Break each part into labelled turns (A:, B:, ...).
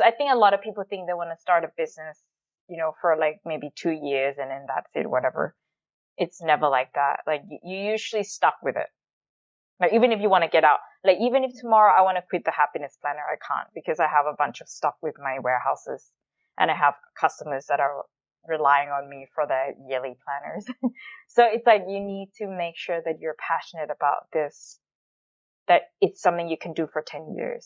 A: I think a lot of people think they want to start a business, for like maybe 2 years and then that's it, whatever. It's never like that. Like you usually stuck with it. Like even if you want to get out, like even if tomorrow I want to quit the happiness planner, I can't because I have a bunch of stuff with my warehouses and I have customers that are relying on me for their yearly planners. So it's like you need to make sure that you're passionate about this, that it's something you can do for 10 years.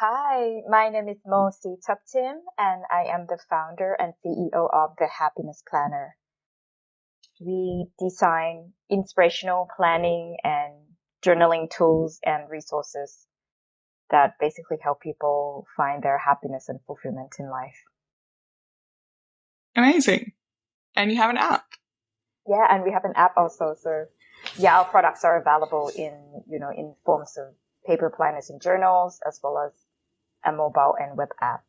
A: Hi, my name is Seetubtim, and I am the founder and CEO of the Happiness Planner. We design inspirational planning and journaling tools and resources that basically help people find their happiness and fulfillment in life.
B: Amazing. And you have an app.
A: Yeah, and we have an app also. So yeah, our products are available in forms of paper planners and journals, as well as a mobile and web app.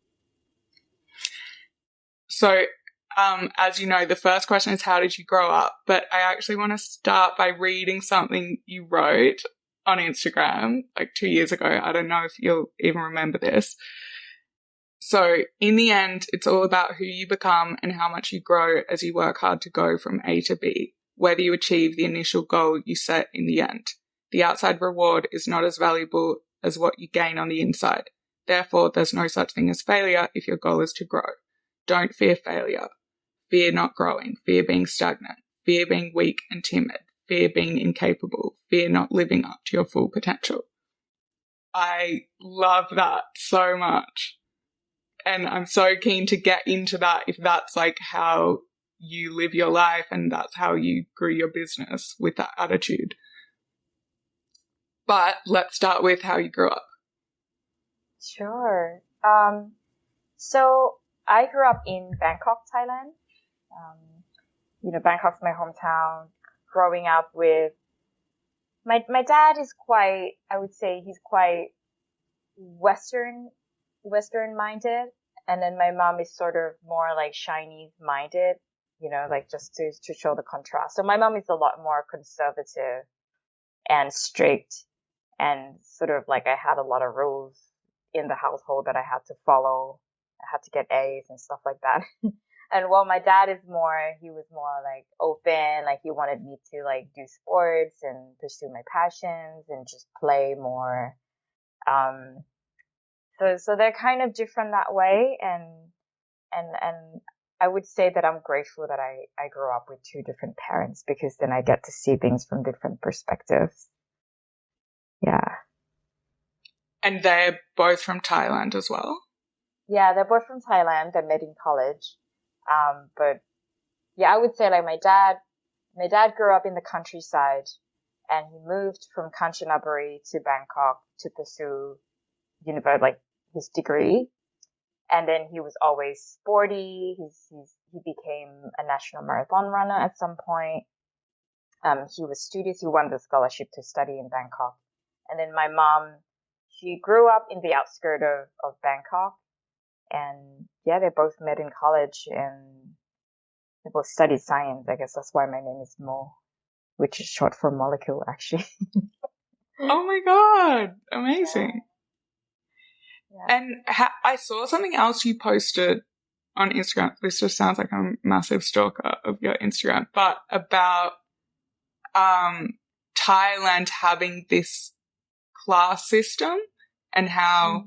B: So, as you know, the first question is how did you grow up? But I actually want to start by reading something you wrote on Instagram like 2 years ago. I don't know if you'll even remember this. So in the end, it's all about who you become and how much you grow as you work hard to go from A to B, whether you achieve the initial goal you set in the end. The outside reward is not as valuable as what you gain on the inside. Therefore, there's no such thing as failure if your goal is to grow. Don't fear failure. Fear not growing. Fear being stagnant. Fear being weak and timid. Fear being incapable. Fear not living up to your full potential. I love that so much. And I'm so keen to get into that if that's like how you live your life and that's how you grew your business with that attitude. But let's start with how you grew up.
A: Sure. So I grew up in Bangkok, Thailand. Bangkok's my hometown. Growing up with my dad is quite, I would say he's quite Western minded. And then my mom is sort of more like Chinese minded, like just to show the contrast. So my mom is a lot more conservative and strict, and sort of like I had a lot of rules in the household that I had to follow. I had to get A's and stuff like that. And while my dad he was more like open, like he wanted me to like do sports and pursue my passions and just play more. So they're kind of different that way. And I would say that I'm grateful that I grew up with two different parents, because then I get to see things from different perspectives. Yeah.
B: And they're both from Thailand as well?
A: Yeah, they're both from Thailand. They met in college. But yeah, I would say like my dad grew up in the countryside, and he moved from Kanchanaburi to Bangkok to pursue his degree. And then he was always sporty. He became a national marathon runner at some point. He was studious. He won the scholarship to study in Bangkok. And then my mom, she grew up in the outskirts of Bangkok. And yeah, they both met in college and they both studied science. I guess that's why my name is Mo, which is short for molecule, actually.
B: Oh my God. Amazing. Yeah. And I saw something else you posted on Instagram. This just sounds like I'm a massive stalker of your Instagram, but about Thailand having this class system and how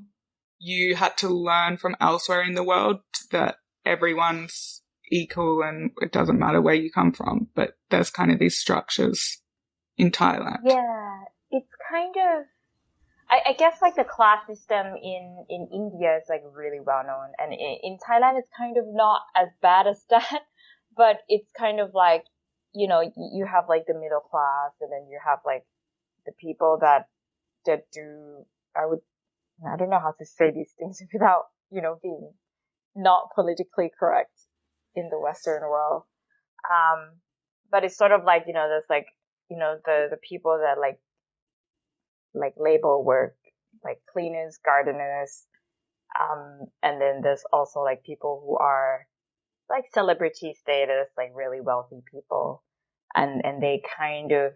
B: you had to learn from elsewhere in the world that everyone's equal and it doesn't matter where you come from, but there's kind of these structures in Thailand.
A: Yeah, it's kind of, I guess like the class system in India is like really well known, and in Thailand it's kind of not as bad as that, but it's kind of like, you have like the middle class, and then you have like the people that do, I don't know how to say these things without, being not politically correct in the Western world. But it's sort of like, there's like, the people that like labor work, like cleaners, gardeners. And then there's also like people who are like celebrity status, like really wealthy people. And they kind of,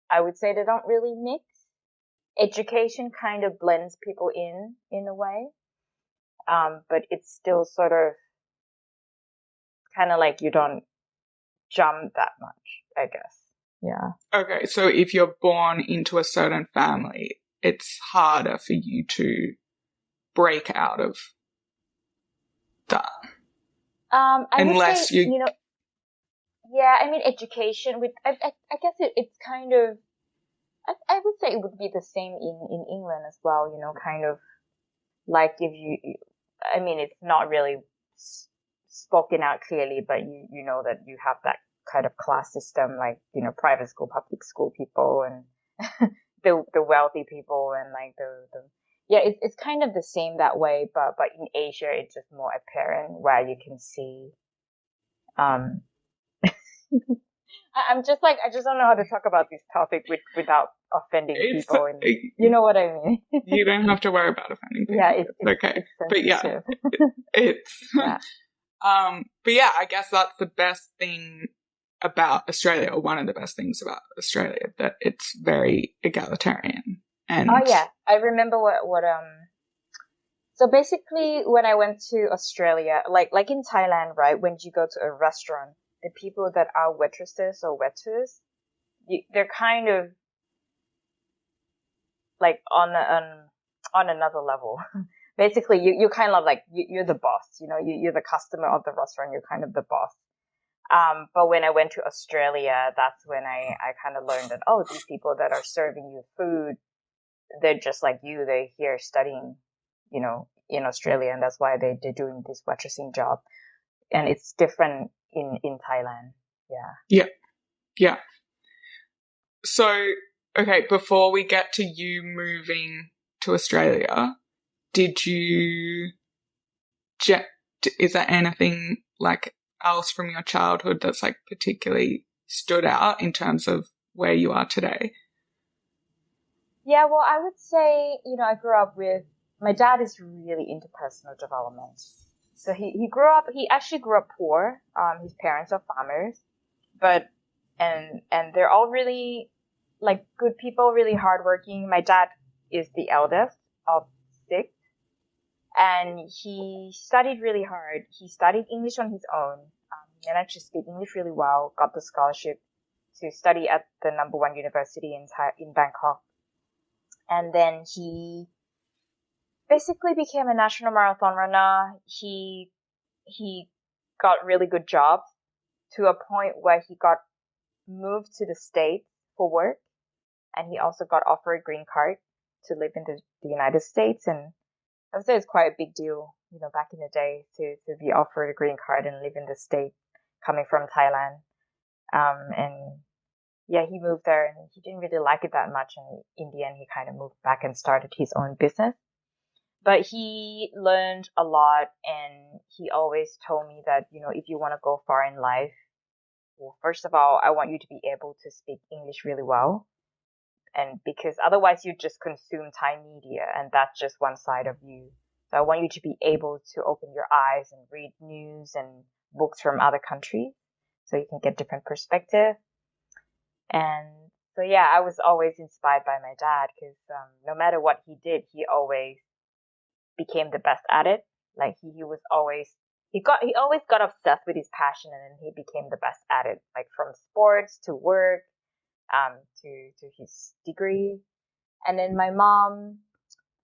A: I would say they don't really mix. education kind of blends people in a way. But it's still sort of kind of like you don't jump that much, I guess. Yeah.
B: Okay, so if you're born into a certain family, it's harder for you to break out of that.
A: I
B: Unless
A: would say,
B: you...
A: yeah, I mean, education with, I guess it's kind of, I would say it would be the same in England as well, kind of like if I mean, it's not really spoken out clearly, but you know that you have that kind of class system, like, private school, public school people and the wealthy people and like yeah, it's kind of the same that way, but in Asia, it's just more apparent where you can see, um, I'm just like, I just don't know how to talk about this topic without offending
B: It's,
A: people, and you know what I mean.
B: you don't have to worry about offending people.
A: Yeah,
B: it's okay. But yeah,
A: sensitive.
B: it's,
A: Yeah.
B: but yeah, I guess that's the best thing about Australia, or one of the best things about Australia, that it's very egalitarian. And
A: Oh yeah, I remember what so basically when I went to Australia, like in Thailand, right, when you go to a restaurant, the people that are waitresses or waiters, they're kind of like on another level. Basically, you kind of like you're the boss, you're the customer of the restaurant, you're kind of the boss. But when I went to Australia, that's when I kind of learned that, oh, these people that are serving you food, they're just like you. They're here studying, in Australia, and that's why they're doing this waitressing job. And it's different in Thailand. Yeah.
B: yeah, yeah. So, okay, before we get to you moving to Australia, did you, is there anything like else from your childhood that's like particularly stood out in terms of where you are today?
A: Yeah, well, I would say, I grew up with, my dad is really into personal development. So he actually grew up poor. His parents are farmers, but, and they're all really, like, good people, really hardworking. My dad is the eldest of six, and he studied really hard. He studied English on his own. He managed to speak English really well, got the scholarship to study at the number one university in Bangkok. And then he basically became a national marathon runner. He got really good jobs to a point where he got moved to the States for work, and he also got offered a green card to live in the United States. And I would say it's quite a big deal, back in the day to be offered a green card and live in the state coming from Thailand. And yeah, he moved there and he didn't really like it that much. And in the end, he kind of moved back and started his own business. But he learned a lot, and he always told me that, if you want to go far in life, well, first of all, I want you to be able to speak English really well. And because otherwise you just consume Thai media, and that's just one side of you. So I want you to be able to open your eyes and read news and books from other countries so you can get different perspective. And so, yeah, I was always inspired by my dad because no matter what he did, he always became the best at it. Like he was always, he always got obsessed with his passion, and then he became the best at it, like from sports to work, to his degree. And then my mom,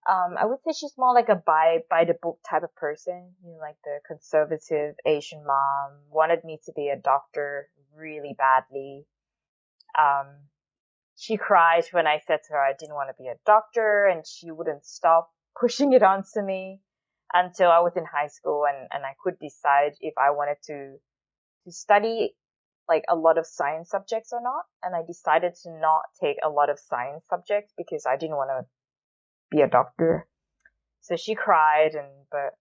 A: I would say she's more like a by the book type of person, like the conservative Asian mom, wanted me to be a doctor really badly. Um, she cried when I said to her I didn't want to be a doctor, and she wouldn't stop pushing it onto me until I was in high school, and I could decide if I wanted to study like a lot of science subjects or not. And I decided to not take a lot of science subjects because I didn't want to be a doctor. So she cried, but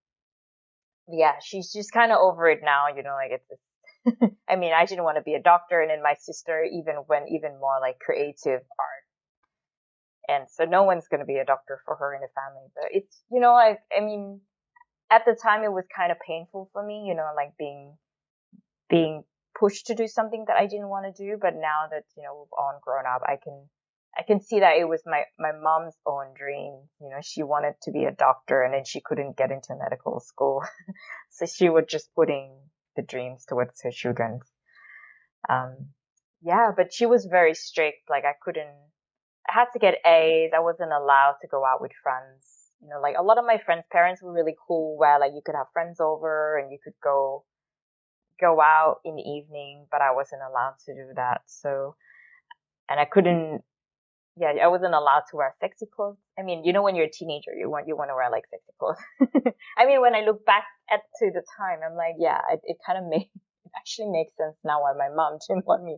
A: yeah, she's just kind of over it now, like it's I mean, I didn't want to be a doctor, and then my sister even went even more like creative art. And so no one's going to be a doctor for her in the family. But it's, I mean, at the time it was kind of painful for me, like being pushed to do something that I didn't want to do. But now that, we've all grown up, I can I can see that it was my mom's own dream. You know, she wanted to be a doctor and then she couldn't get into medical school. So she was just putting the dreams towards her children. Um, yeah, but she was very strict. Like I had to get A's. I wasn't allowed to go out with friends. You know, like a lot of my friends' parents were really cool where like you could have friends over and you could go out in the evening, but I wasn't allowed to do that. So, and I couldn't, yeah, I wasn't allowed to wear sexy clothes. I mean, you know, when you're a teenager, you want to wear like sexy clothes. I mean, when I look back at to the time, I'm like, yeah, it kind of it actually makes sense now why my mom didn't want me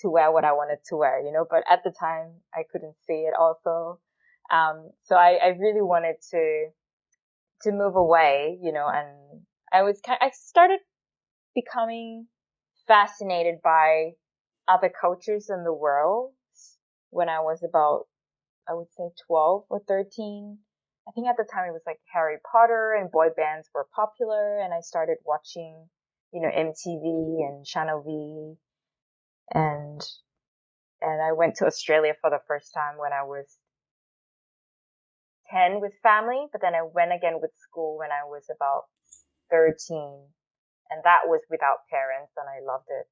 A: to wear what I wanted to wear, you know, but at the time I couldn't see it also. So I really wanted to move away, you know, and I started becoming fascinated by other cultures in the world when I was about, I would say 12 or 13. I think at the time it was like Harry Potter and boy bands were popular and I started watching, you know, MTV and Channel V and I went to Australia for the first time when I was 10 with family, but then I went again with school when I was about 13 and that was without parents and I loved it.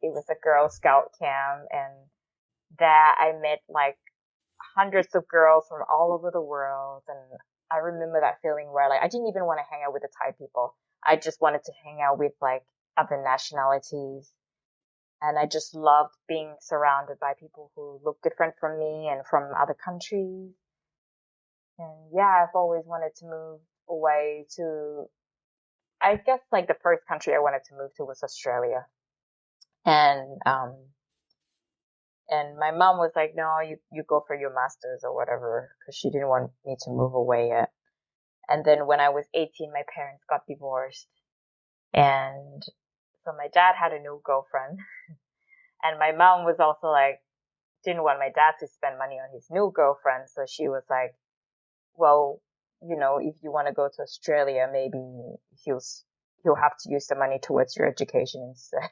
A: It was a Girl Scout camp and there I met like hundreds of girls from all over the world. And I remember that feeling where like I didn't even want to hang out with the Thai people. I just wanted to hang out with like other nationalities. And I just loved being surrounded by people who look different from me and from other countries. And yeah, I've always wanted to move away to, I guess like the first country I wanted to move to was Australia. And, and my mom was like, no, you go for your master's or whatever, because she didn't want me to move away yet. And then when I was 18, my parents got divorced. And so my dad had a new girlfriend. And my mom was also like, didn't want my dad to spend money on his new girlfriend. So she was like, well, you know, if you want to go to Australia, maybe he'll have to use the money towards your education instead.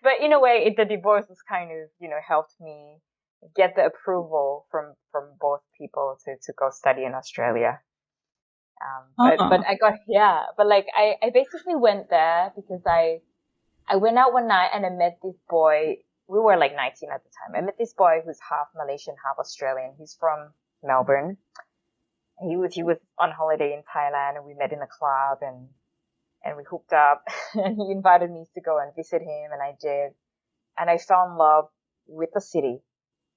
A: But in a way, the divorce was kind of, you know, helped me get the approval from both people to go study in Australia. But I got, yeah, but like I basically went there because I went out one night and I met this boy. We were like 19 at the time. I met this boy who's half Malaysian, half Australian. He's from Melbourne. He was on holiday in Thailand and we met in a club and we hooked up and he invited me to go and visit him and I did. And I fell in love with the city.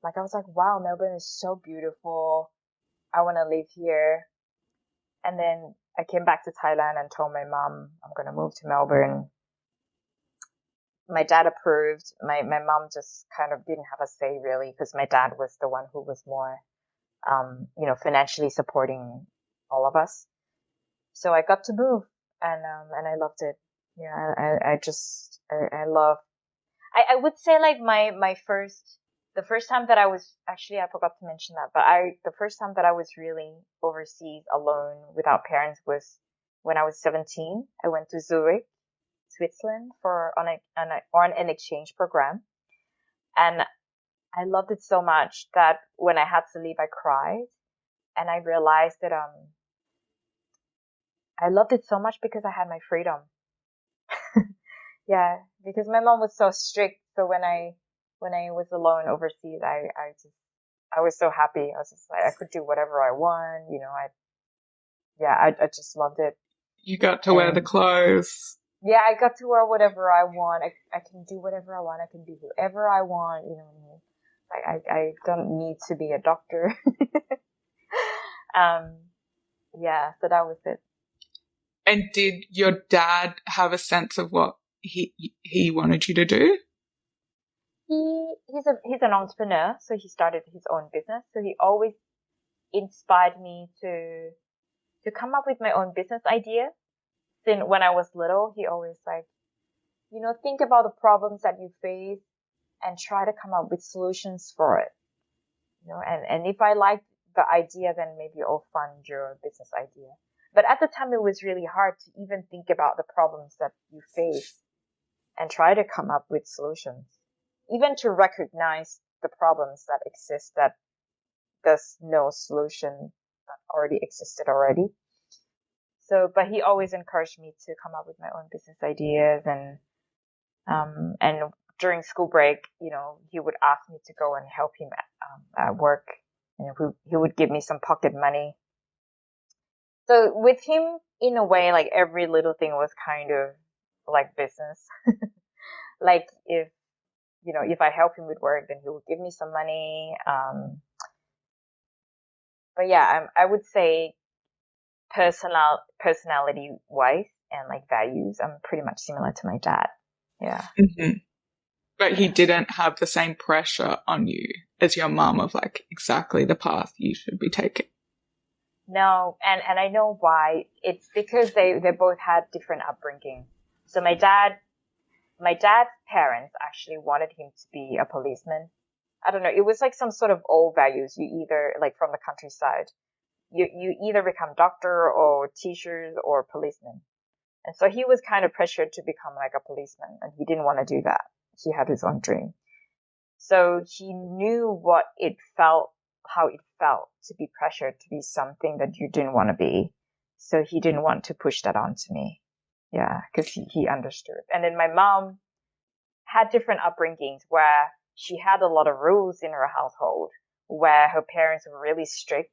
A: Like I was like, wow, Melbourne is so beautiful. I want to live here. And then I came back to Thailand and told my mom I'm going to move to Melbourne. My dad approved. My mom just kind of didn't have a say really because my dad was the one who was more, you know, financially supporting all of us. So I got to move and I loved it. Yeah, I love, I would say like the first time that I was, actually I forgot to mention that, but the first time that I was really overseas alone without parents was when I was 17. I went to Zurich, Switzerland on an exchange program. And I loved it so much that when I had to leave, I cried. And I realized that, I loved it so much because I had my freedom. Yeah, because my mom was so strict. So when I was alone overseas, I was so happy. I was just like, I could do whatever I want. You know, I just loved it.
B: You got to wear the clothes.
A: Yeah, I got to wear whatever I want. I can do whatever I want. I can be whoever I want. You know, like I don't need to be a doctor. Yeah, so that was it.
B: And did your dad have a sense of what he wanted you to do?
A: He's an entrepreneur, so he started his own business. So he always inspired me to come up with my own business idea. Then when I was little, he always like, you know, think about the problems that you face and try to come up with solutions for it. You know, and if I like the idea, then maybe I'll fund your business idea. But at the time, it was really hard to even think about the problems that you face and try to come up with solutions. Even to recognize the problems that exist that there's no solution that already existed already. So, but he always encouraged me to come up with my own business ideas, and during school break, he would ask me to go and help him at work, and he would give me some pocket money. So with him, in a way, like every little thing was kind of like business. Like if I help him with work, then he would give me some money. But yeah, I would say personality wise and like values, I'm pretty much similar to my dad. Yeah.
B: Mm-hmm. But he didn't have the same pressure on you as your mom of like exactly the path you should be taking.
A: No, and I know why. It's because they both had different upbringing. So my dad's parents actually wanted him to be a policeman. I don't know. It was like some sort of old values. You either, like from the countryside, you either become doctor or teachers or policeman. And so he was kind of pressured to become like a policeman, and he didn't want to do that. He had his own dream. So he knew how it felt to be pressured to be something that you didn't want to be. So he didn't want to push that onto me. Yeah, because he understood. And then my mom had different upbringings where she had a lot of rules in her household, where her parents were really strict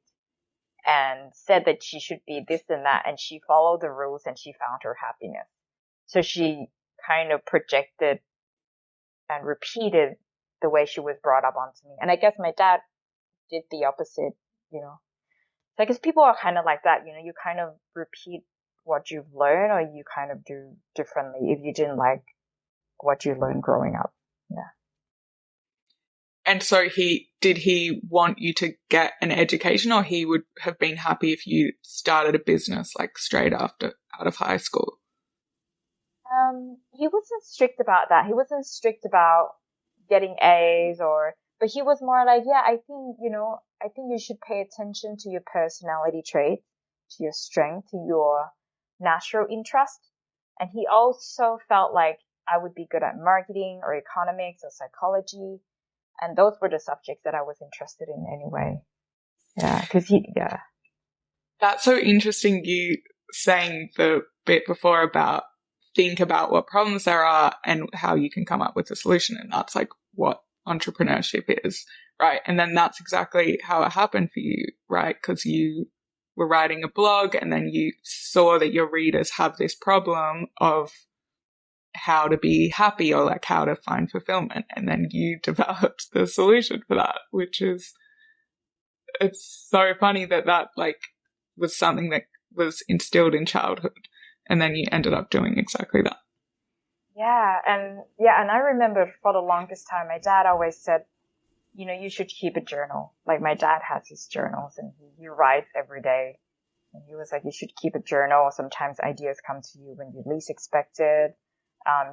A: and said that she should be this and that, and she followed the rules and she found her happiness. So she kind of projected and repeated the way she was brought up onto me. And I guess my dad did the opposite, you know. So I guess people are kind of like that, you kind of repeat what you've learned, or you kind of do differently if you didn't like what you learned growing up. Yeah.
B: And so did he want you to get an education, or he would have been happy if you started a business like straight after out of high school?
A: He wasn't strict about that. He wasn't strict about getting A's but he was more like, yeah, I think you should pay attention to your personality traits, to your strength, to your natural interest. And he also felt like I would be good at marketing or economics or psychology. And those were the subjects that I was interested in anyway. Yeah, yeah.
B: That's so interesting, you saying the bit before about think about what problems there are and how you can come up with a solution. And that's like what entrepreneurship is, right? And then that's exactly how it happened for you, right? Because you were writing a blog and then you saw that your readers have this problem of how to be happy or like how to find fulfillment. And then you developed the solution for that, which is, it's so funny that like was something that was instilled in childhood. And then you ended up doing exactly that.
A: Yeah. And I remember for the longest time, my dad always said, you should keep a journal. Like my dad has his journals and he writes every day. And he was like, you should keep a journal. Sometimes ideas come to you when you least expect it.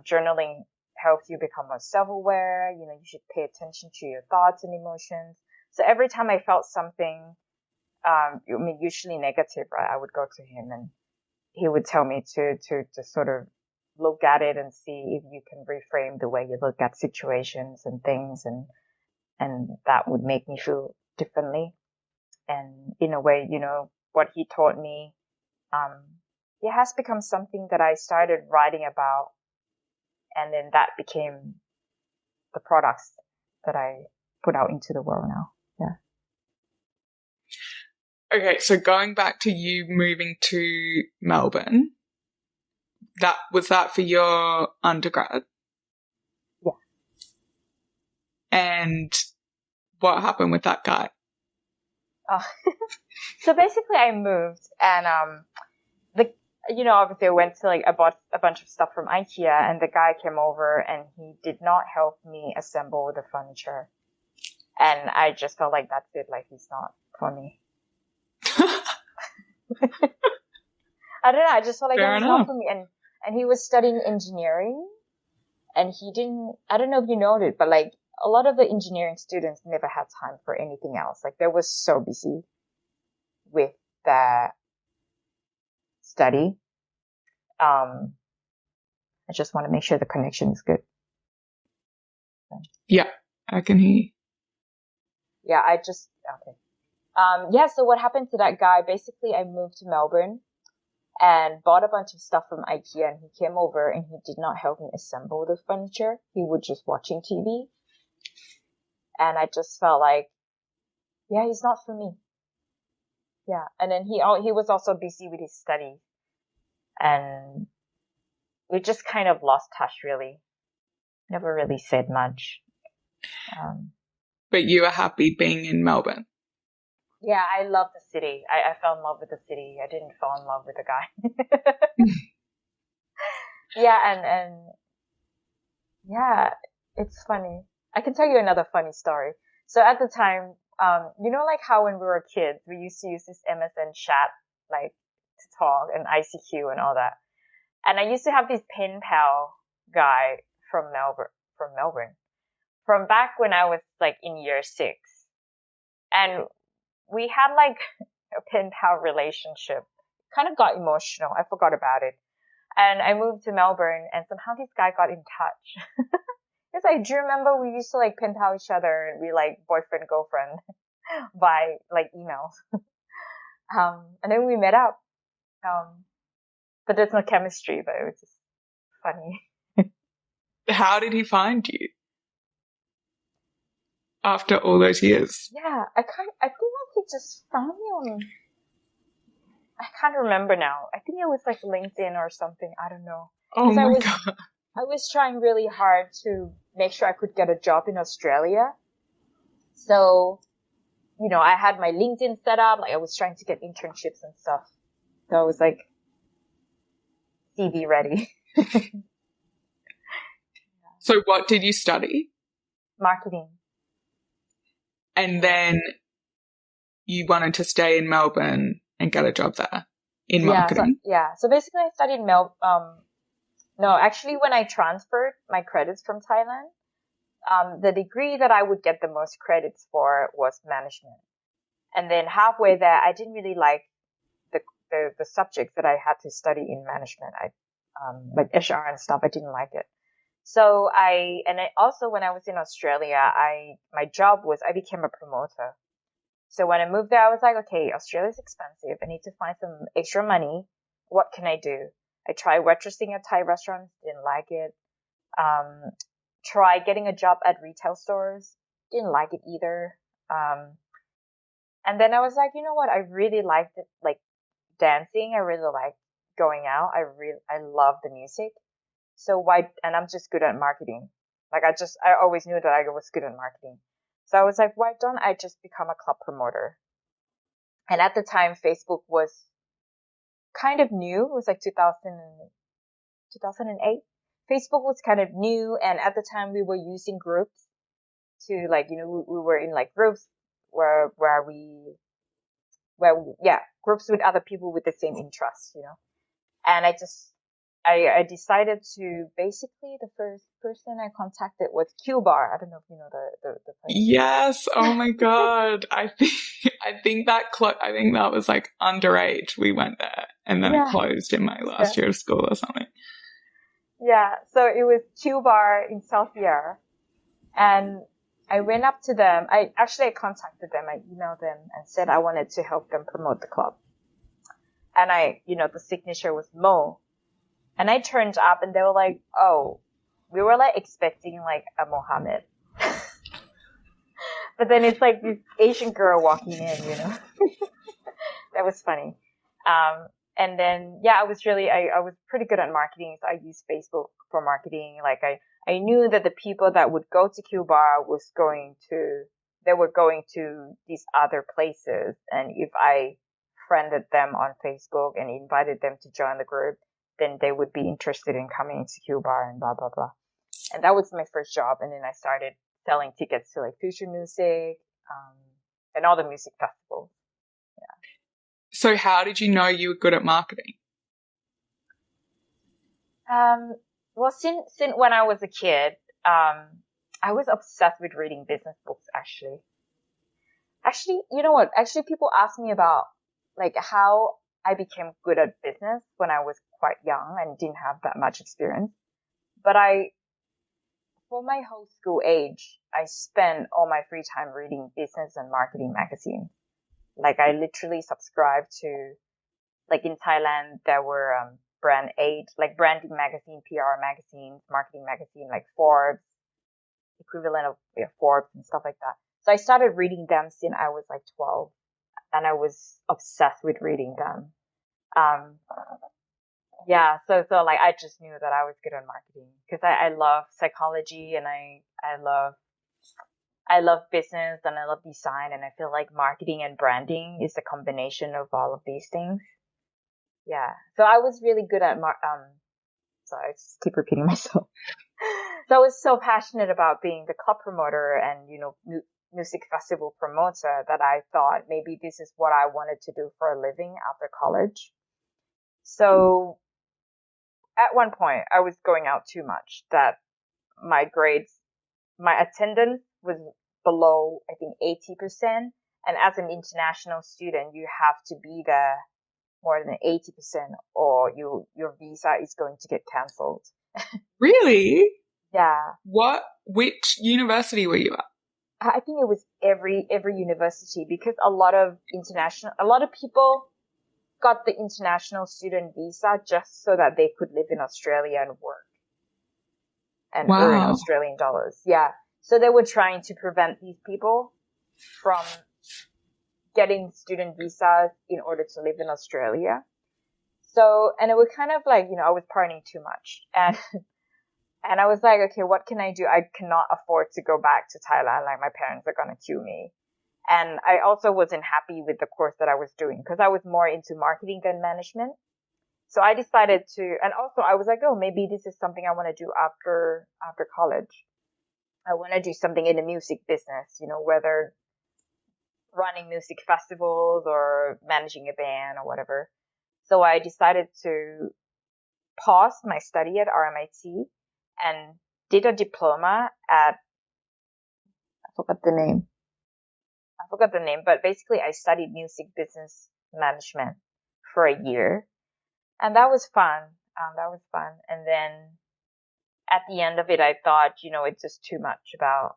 A: Journaling helps you become more self-aware. You should pay attention to your thoughts and emotions. So every time I felt something, usually negative, right, I would go to him and he would tell me to sort of look at it and see if you can reframe the way you look at situations and things, and that would make me feel differently. And in a way, what he taught me, it has become something that I started writing about, and then that became the products that I put out into the world now. Yeah.
B: Okay, so going back to you moving to Melbourne, was that for your undergrad?
A: Yeah.
B: And what happened with that guy?
A: So basically I moved and, obviously I went to I bought a bunch of stuff from IKEA, and the guy came over and he did not help me assemble the furniture. And I just felt like that's it. Like he's not for me. I don't know. I just felt like it was not for me. And he was studying engineering, and I don't know if you noted, but like a lot of the engineering students never had time for anything else. Like they were so busy with their study. I just want to make sure the connection is good.
B: Yeah, I can hear you.
A: Yeah, okay. Yeah, so what happened to that guy? Basically, I moved to Melbourne and bought a bunch of stuff from IKEA, and he came over and he did not help me assemble the furniture. He was just watching TV. And I just felt like, yeah, he's not for me. Yeah. And then he was also busy with his studies, and we just kind of lost touch, really. Never really said much.
B: But you are happy being in Melbourne.
A: Yeah, I love the city. I fell in love with the city. I didn't fall in love with the guy. Yeah, and yeah, it's funny. I can tell you another funny story. So at the time, like how when we were kids, we used to use this MSN chat, like, to talk, and ICQ and all that. And I used to have this pen pal guy from Melbourne, from back when I was like in year 6. And we had like a pen pal relationship. Kind of got emotional. I forgot about it. And I moved to Melbourne, and somehow this guy got in touch. Because I do remember we used to like pen pal each other, and we like boyfriend, girlfriend by like emails. And then we met up. But there's no chemistry, but it was just funny.
B: How did he find you after all those years?
A: Yeah, I think like he just found me on, I can't remember now. I think it was like LinkedIn or something. I don't know.
B: Oh my God.
A: I was trying really hard to make sure I could get a job in Australia. So, I had my LinkedIn set up. Like, I was trying to get internships and stuff. So I was like, CV ready.
B: So what did you study?
A: Marketing.
B: And then you wanted to stay in Melbourne and get a job there in marketing?
A: So basically I studied actually when I transferred my credits from Thailand, the degree that I would get the most credits for was management. And then halfway there, I didn't really like the subjects that I had to study in management. Like HR and stuff, I didn't like it. So also when I was in Australia, my job was, I became a promoter. So when I moved there, I was like, okay, Australia's expensive. I need to find some extra money. What can I do? I tried waitressing at Thai restaurants, didn't like it. Try getting a job at retail stores, didn't like it either. And then I was like, you know what? I really liked it, like dancing. I really like going out. I love the music. So and I'm just good at marketing. Like I always knew that I was good at marketing. So I was like, why don't I just become a club promoter? And at the time, Facebook was kind of new. It was like 2008. Facebook was kind of new. And at the time we were using groups to like, we were in like groups groups with other people with the same interests, And I decided to basically, the first person I contacted was Q Bar. I don't know if you know the place.
B: Yes. Oh my God. I think that was like underage. We went there and then it closed in my last year of school or something.
A: Yeah. So it was Q Bar in South Yarra, and I went up to them. I contacted them. I emailed them and said I wanted to help them promote the club. And the signature was Mo. And I turned up and they were like, oh, we were like expecting like a Mohammed. But then it's like this Asian girl walking in, That was funny. And then, I was pretty good at marketing. So I used Facebook for marketing. Like I knew that the people that would go to Q Bar they were going to these other places. And if I friended them on Facebook and invited them to join the group, then they would be interested in coming to Q Bar and blah, blah, blah. And that was my first job. And then I started selling tickets to like Future Music, and all the music festivals. Yeah.
B: So how did you know you were good at marketing?
A: Well, since when I was a kid, I was obsessed with reading business books, actually. Actually, you know what? Actually, people ask me about like how I became good at business when I was quite young and didn't have that much experience. But for my whole school age, I spent all my free time reading business and marketing magazines. Like I literally subscribed to, like in Thailand, there were brand aid, like branding magazine, PR magazines, marketing magazine, like Forbes, equivalent of Forbes and stuff like that. So I started reading them since I was like 12, and I was obsessed with reading them. Um, yeah, so like I just knew that I was good at marketing because I love psychology and I love business and I love design, and I feel like marketing and branding is a combination of all of these things. Yeah. So I was really good at sorry, I just keep repeating myself. So I was so passionate about being the club promoter and, music festival promoter that I thought maybe this is what I wanted to do for a living after college. So at one point I was going out too much, that my grades, my attendance was below, I think, 80%. And as an international student, you have to be there more than 80% or your visa is going to get cancelled.
B: Really?
A: Yeah.
B: Which university were you at?
A: I think it was every university, because a lot of people got the international student visa just so that they could live in Australia and work and earn
B: Wow.
A: Australian dollars. Yeah. So they were trying to prevent these people from getting student visas in order to live in Australia. So, and it was kind of like, I was partying too much, and I was like, okay, what can I do? I cannot afford to go back to Thailand. Like my parents are going to kill me. And I also wasn't happy with the course that I was doing because I was more into marketing than management. So I decided to, and also I was like, oh, maybe this is something I want to do after college. I want to do something in the music business, whether running music festivals or managing a band or whatever. So I decided to pause my study at RMIT and did a diploma at, I forgot the name, but basically I studied music business management for a year, and that was fun. And then at the end of it, I thought, it's just too much about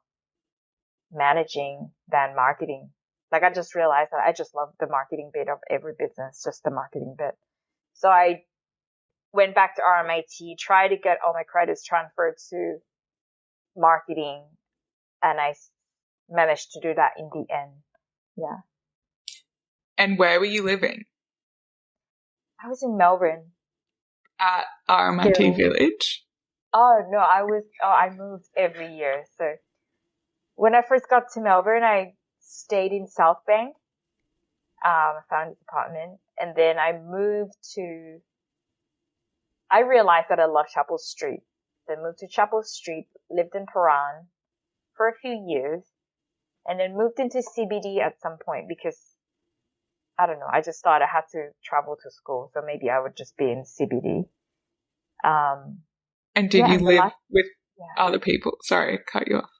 A: managing than marketing. Like I just realized that I just love the marketing bit of every business, just the marketing bit. So I went back to RMIT, tried to get all my credits transferred to marketing, and I managed to do that in the end. Yeah.
B: And where were you living?
A: I was in Melbourne.
B: At RMIT Village?
A: Oh, no, I moved every year. So when I first got to Melbourne, I stayed in South Bank. I found this apartment, and then I realized that I loved Chapel Street. Then moved to Chapel Street, lived in Paran for a few years, and then moved into CBD at some point because, I don't know, I just thought I had to travel to school, so maybe I would just be in CBD.
B: And did you live with other people? Sorry, cut you off.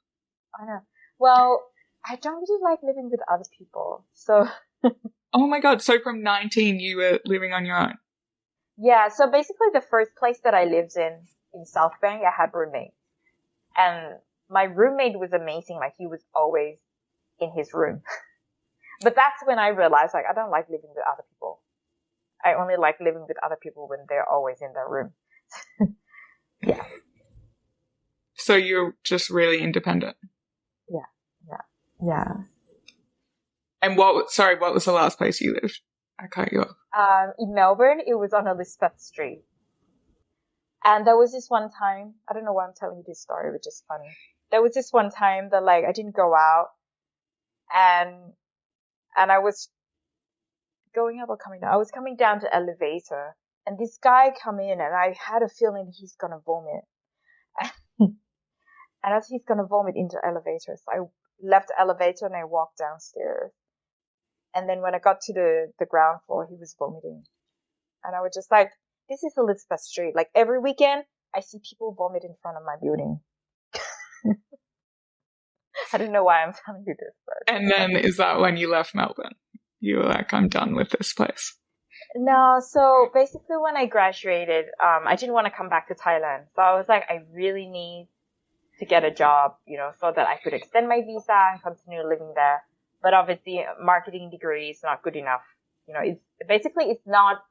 A: I know. Well, I don't really like living with other people, so...
B: Oh my God, so from 19 you were living on your own?
A: Yeah, so basically the first place that I lived in South Bank, I had roommates. And my roommate was amazing, like he was always in his room. But that's when I realized, like, I don't like living with other people. I only like living with other people when they're always in their room. Yeah.
B: So you're just really independent?
A: Yeah.
B: And what was the last place you lived? I cut you off.
A: In Melbourne, it was on Elizabeth Street. And there was this one time, I don't know why I'm telling you this story, which is funny. There was this one time that like I didn't go out and I was going up or coming down. I was coming down to elevator and this guy come in and I had a feeling he's gonna vomit. And as he's gonna vomit into elevators, I left the elevator and I walked downstairs. And then when I got to the ground floor, he was vomiting. And I was just like, this is Elizabeth Street. Like every weekend, I see people vomit in front of my building. I don't know why I'm telling you this. But...
B: And then is that when you left Melbourne? You were like, I'm done with this place.
A: No, so basically when I graduated, I didn't want to come back to Thailand. So I was like, I really need to get a job, so that I could extend my visa and continue living there. But obviously, a marketing degree is not good enough. It's not.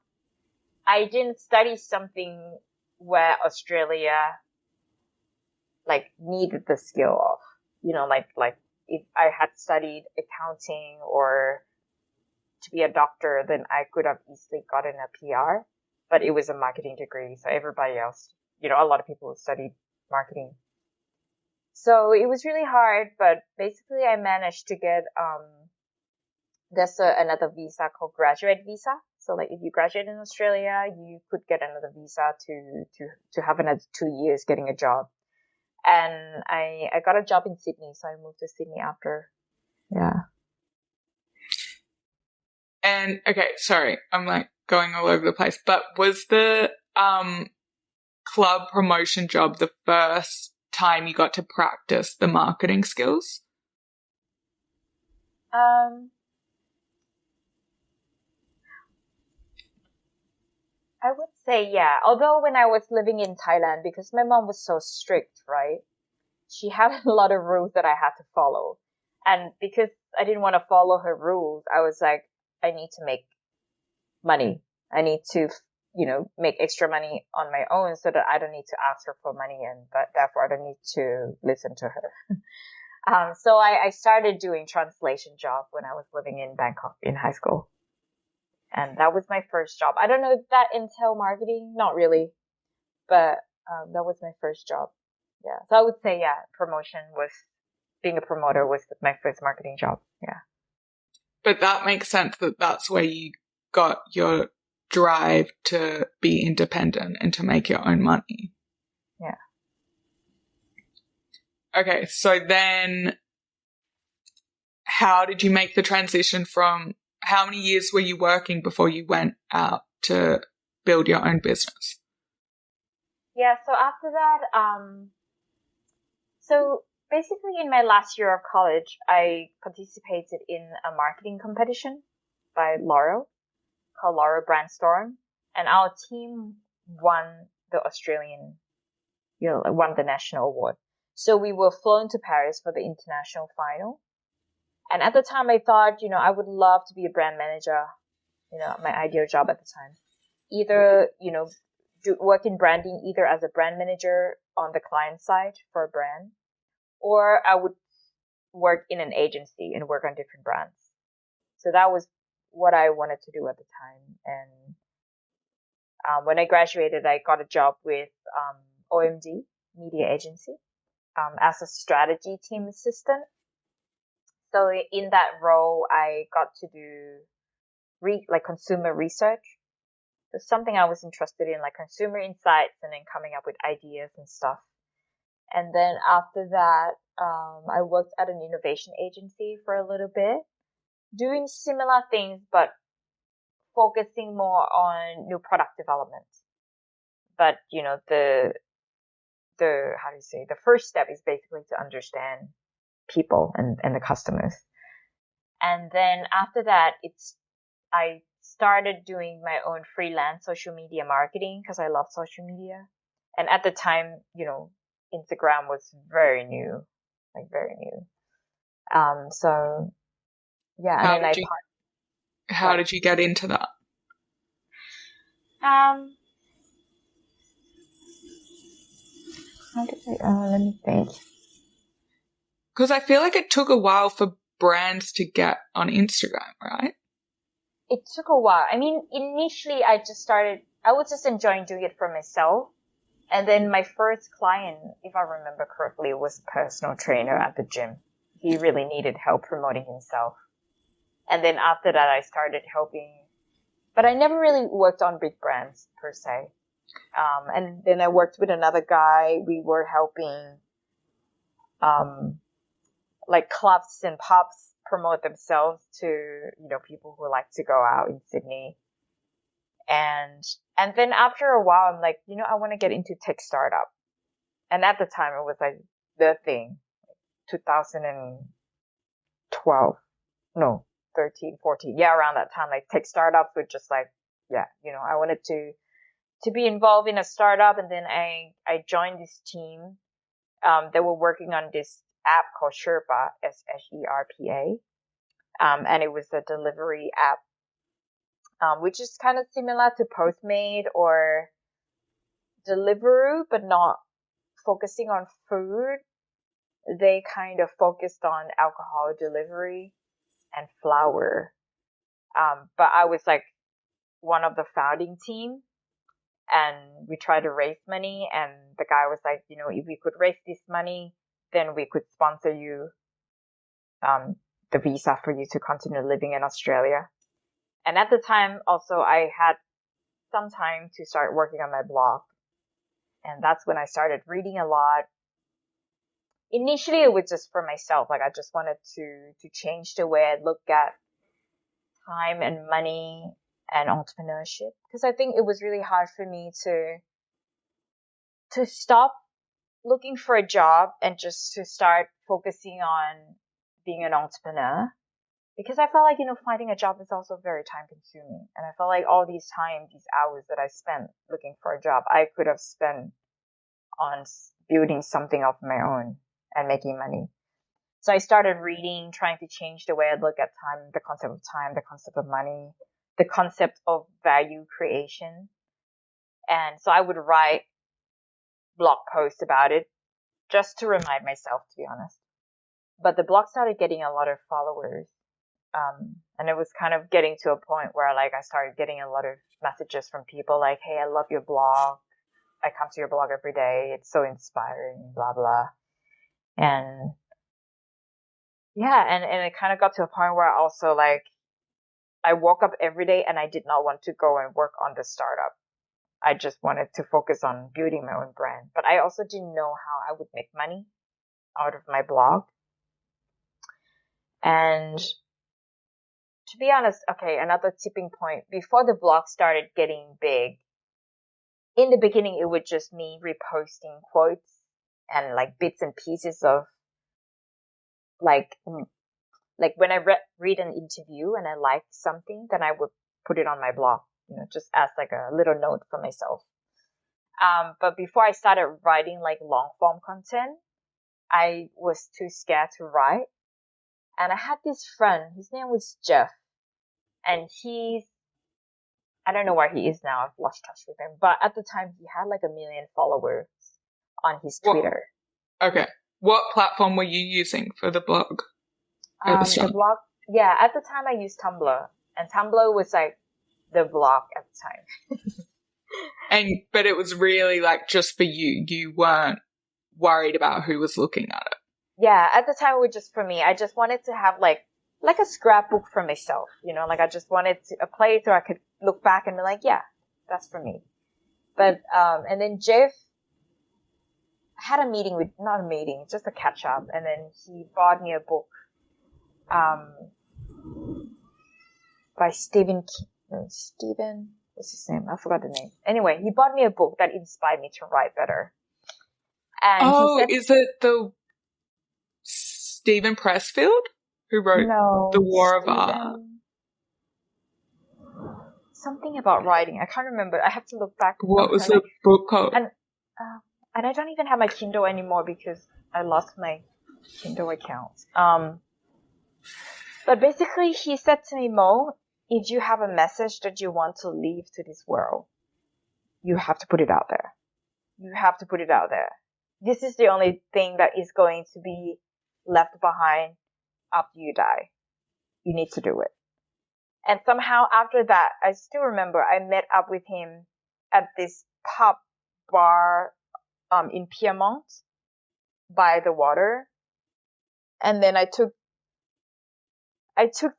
A: I didn't study something where Australia needed the skill of, like if I had studied accounting or to be a doctor, then I could have easily gotten a PR. But it was a marketing degree, so everybody else, a lot of people studied marketing. So it was really hard, but basically I managed to get, there's another visa called graduate visa. So if you graduate in Australia, you could get another visa to have another 2 years getting a job. And I got a job in Sydney, so I moved to Sydney after. Yeah.
B: And okay, sorry, I'm going all over the place, but was the club promotion job the first time you got to practice the marketing skills?
A: I would say, yeah. Although when I was living in Thailand, because my mom was so strict, right? She had a lot of rules that I had to follow. And because I didn't want to follow her rules, I was like, I need to make money. I need to, make extra money on my own so that I don't need to ask her for money, and but therefore I don't need to listen to her. So I started doing translation job when I was living in Bangkok in high school. And that was my first job. I don't know if that entailed marketing. Not really. But that was my first job. Yeah. So I would say, yeah, being a promoter was my first marketing job. Yeah.
B: But that makes sense that that's where you got your drive to be independent and to make your own money.
A: Yeah.
B: Okay. So then how did you make the transition from, how many years were you working before you went out to build your own business?
A: Yeah. So after that, so basically in my last year of college, I participated in a marketing competition by Laurel called Laurel Brandstorm, and our team won won the national award. So we were flown to Paris for the international final. And at the time I thought, I would love to be a brand manager, my ideal job at the time. Either, work in branding either as a brand manager on the client side for a brand, or I would work in an agency and work on different brands. So that was what I wanted to do at the time. And when I graduated, I got a job with OMD Media Agency as a strategy team assistant. So in that role, I got to do consumer research. It's something I was interested in, like consumer insights, and then coming up with ideas and stuff. And then after that, I worked at an innovation agency for a little bit, doing similar things, but focusing more on new product development. But, how do you say, the first step is basically to understand people and the customers. And then after that, I started doing my own freelance social media marketing because I love social media. And at the time, Instagram was very new, very new. So yeah, and then
B: how did you get into that?
A: Let me think.
B: Because I feel like it took a while for brands to get on Instagram, right?
A: It took a while. I mean, initially I was just enjoying doing it for myself. And then my first client, if I remember correctly, was a personal trainer at the gym. He really needed help promoting himself. And then after that, I started helping, but I never really worked on big brands per se. And then I worked with another guy. We were helping, clubs and pubs promote themselves to, people who like to go out in Sydney. And then after a while, I'm like, I want to get into tech startup. And at the time, it was like the thing, 2012, no, 13, 14. Yeah, around that time, like tech startups were just like, yeah, I wanted to be involved in a startup. And then I joined this team they were working on this app called Sherpa, Sherpa. And it was a delivery app, which is kind of similar to Postmate or Deliveroo, but not focusing on food. They kind of focused on alcohol delivery and flour. But I was like one of the founding team, and we tried to raise money, and the guy was like, if we could raise this money, then we could sponsor you the visa for you to continue living in Australia. And at the time also I had some time to start working on my blog, and that's when I started reading a lot. Initially it was just for myself, like I just wanted to change the way I look at time and money and entrepreneurship, because I think it was really hard for me to stop looking for a job and just to start focusing on being an entrepreneur, because I felt like finding a job is also very time consuming, and I felt like all these hours that I spent looking for a job I could have spent on building something of my own and making money. So I started reading, trying to change the way I look at time, the concept of time, the concept of money, the concept of value creation. And so I would write blog posts about it just to remind myself, to be honest. But the blog started getting a lot of followers. And it was kind of getting to a point where like I started getting a lot of messages from people like, hey, I love your blog. I come to your blog every day. It's so inspiring, blah, blah. And yeah, and it kind of got to a point where I also like, I woke up every day and I did not want to go and work on the startup. I just wanted to focus on building my own brand. But I also didn't know how I would make money out of my blog. And to be honest, okay, another tipping point. Before the blog started getting big, in the beginning, it was just me reposting quotes and like bits and pieces of like when I read an interview and I liked something, then I would put it on my blog, just as like a little note for myself. But before I started writing like long form content, I was too scared to write. And I had this friend, his name was Jeff, and I don't know where he is now. I've lost touch with him. But at the time, he had like 1 million followers on his Twitter.
B: Okay. What platform were you using for the blog?
A: The blog, yeah, at the time I used Tumblr, and Tumblr was like the blog at the time.
B: But it was really like just for you. You weren't worried about who was looking at it.
A: Yeah, at the time it was just for me. I just wanted to have like a scrapbook for myself, like I just wanted a place where I could look back and be like, yeah, that's for me. But, and then Jeff had not a meeting, just a catch up. And then he bought me a book, by Stephen, what's his name? I forgot the name. Anyway, he bought me a book that inspired me to write better. And
B: is it the Stephen Pressfield who wrote The War of Art?
A: Something about writing. I can't remember. I have to look back.
B: What was the book called?
A: And I don't even have my Kindle anymore because I lost my Kindle account. But basically he said to me, Mo, if you have a message that you want to leave to this world, you have to put it out there. You have to put it out there. This is the only thing that is going to be left behind after you die. You need to do it. And somehow after that, I still remember I met up with him at this pub bar in Piedmont by the water. And then I took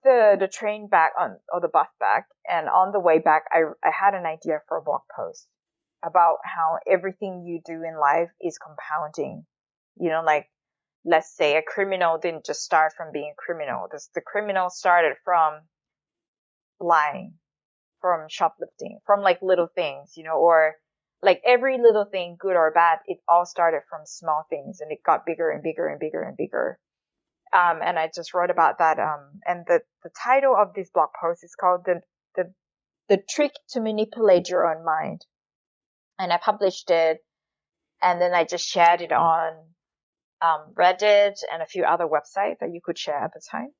A: the train back or the bus back, and on the way back I had an idea for a blog post about how everything you do in life is compounding. Like let's say a criminal didn't just start from being a criminal. The criminal started from lying, from shoplifting, from like little things, or like every little thing, good or bad, it all started from small things and it got bigger and bigger and bigger and bigger. And I just wrote about that. And the title of this blog post is called the Trick to Manipulate Your Own Mind. And I published it, and then I just shared it on Reddit, and a few other websites that you could share at the time.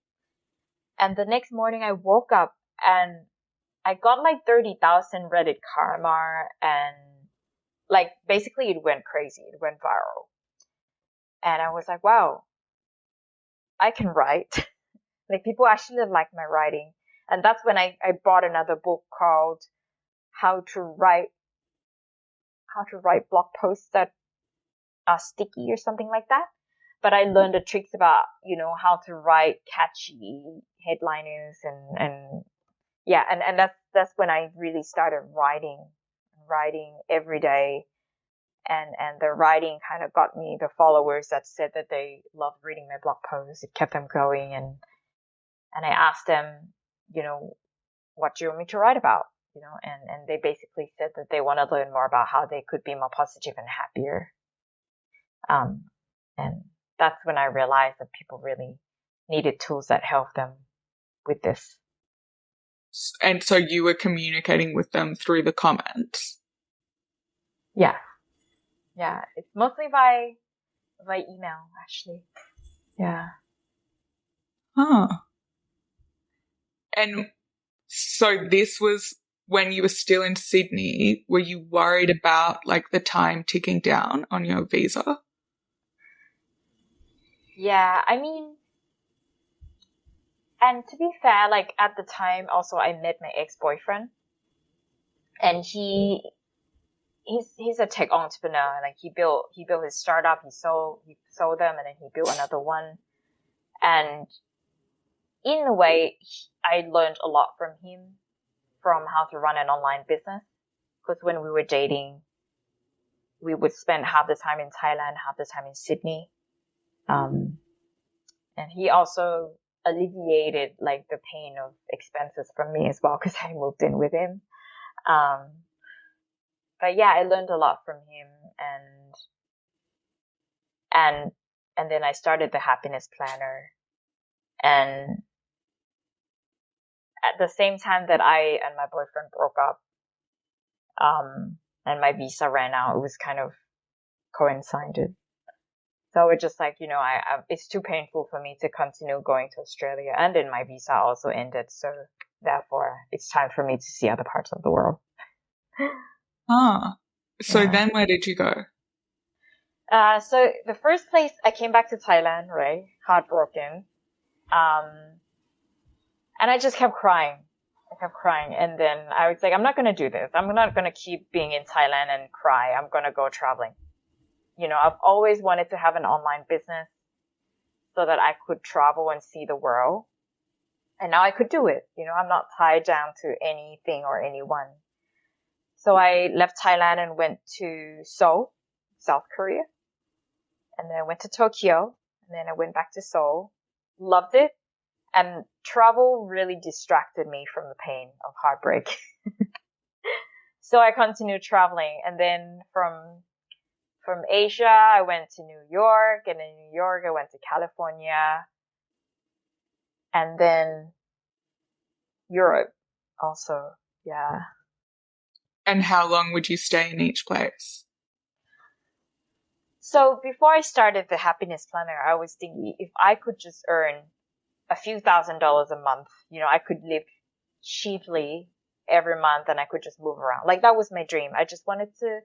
A: And the next morning I woke up and I got like 30,000 Reddit karma, and like basically it went crazy. It went viral. And I was like, wow, I can write. Like people actually like my writing. And that's when I bought another book called How to Write Blog Posts That Are Sticky or something like that. But I learned the tricks about, how to write catchy headliners and yeah, and that's when I really started writing every day. And the writing kind of got me the followers that said that they loved reading my blog posts. It kept them going, and I asked them, what do you want me to write about? And they basically said that they want to learn more about how they could be more positive and happier. And that's when I realized that people really needed tools that help them with this.
B: And so you were communicating with them through the comments?
A: Yeah. Yeah. It's mostly by email, actually. Yeah.
B: Huh. And so this was when you were still in Sydney. Were you worried about like the time ticking down on your visa?
A: Yeah, I mean, and to be fair, like at the time also I met my ex-boyfriend, and he's a tech entrepreneur. Like he built his startup, he sold them, and then he built another one. And in a way, I learned a lot from him, from how to run an online business. Because when we were dating, we would spend half the time in Thailand, half the time in Sydney. And he also alleviated like the pain of expenses from me as well, because I moved in with him. But yeah, I learned a lot from him, and then I started the happiness planner. And at the same time that I and my boyfriend broke up, and my visa ran out, it was kind of coincided. So it's just like, it's too painful for me to continue going to Australia. And then my visa also ended. So therefore, it's time for me to see other parts of the world.
B: So
A: Yeah.
B: then where did you go?
A: So the first place I came back to Thailand, right? Heartbroken. And I just kept crying. And then I was like, I'm not going to do this. I'm not going to keep being in Thailand and cry. I'm going to go traveling. I've always wanted to have an online business so that I could travel and see the world. And now I could do it. I'm not tied down to anything or anyone. So I left Thailand and went to Seoul, South Korea. And then I went to Tokyo. And then I went back to Seoul. Loved it. And travel really distracted me from the pain of heartbreak. So I continued traveling. And then from Asia, I went to New York. And in New York, I went to California. And then Europe also. Yeah.
B: And how long would you stay in each place?
A: So before I started the happiness planner, I was thinking if I could just earn a few $1,000s a month, I could live cheaply every month and I could just move around. Like that was my dream. I just wanted to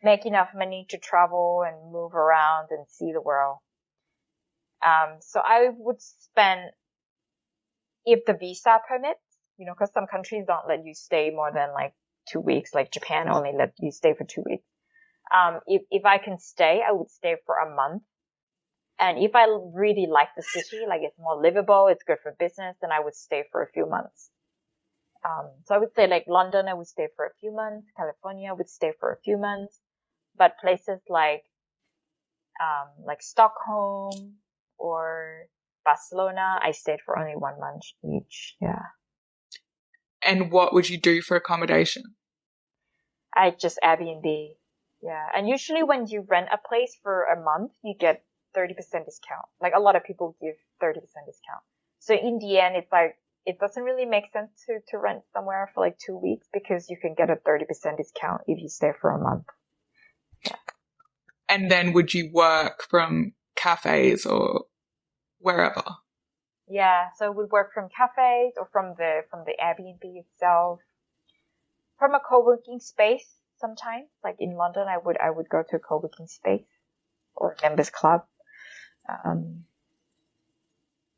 A: make enough money to travel and move around and see the world. So I would spend, if the visa permits, because some countries don't let you stay more than like 2 weeks, like Japan only let you stay for 2 weeks. If I can stay, I would stay for a month. And if I really like the city, like it's more livable, it's good for business, then I would stay for a few months. So I would say like London, I would stay for a few months. California, I would stay for a few months. But places like Stockholm or Barcelona, I stayed for only 1 month each. Yeah.
B: And what would you do for accommodation?
A: I just Airbnb. Yeah. And usually when you rent a place for a month, you get 30% discount. Like a lot of people give 30% discount. So in the end, it's like, it doesn't really make sense to rent somewhere for like 2 weeks because you can get a 30% discount if you stay for a month. Yeah.
B: And then would you work from cafes or wherever?
A: Yeah, so I would work from cafes or from the Airbnb itself, from a co-working space sometimes. Like in London, I would go to a co-working space or a members club.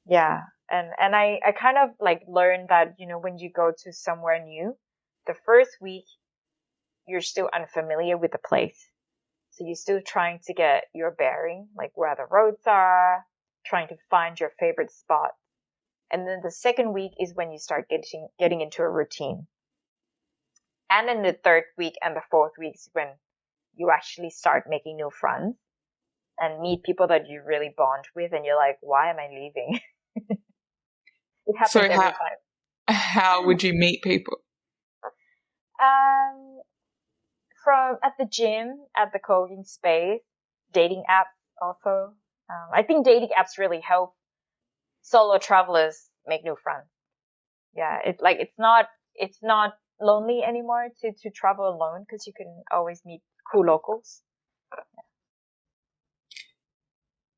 A: Yeah, and I kind of like learned that, you know, when you go to somewhere new, the first week you're still unfamiliar with the place. So you're still trying to get your bearing, like where the roads are, trying to find your favorite spot. And then the second week is when you start getting into a routine. And then the third week and the fourth week is when you actually start making new friends and meet people that you really bond with, and you're like, why am I leaving? It
B: So
A: happens every time.
B: how would you meet people?
A: Um, from at the gym, at the co-working space, dating apps also. I think dating apps really help solo travelers make new friends. Yeah, it's not lonely anymore to travel alone because you can always meet cool locals.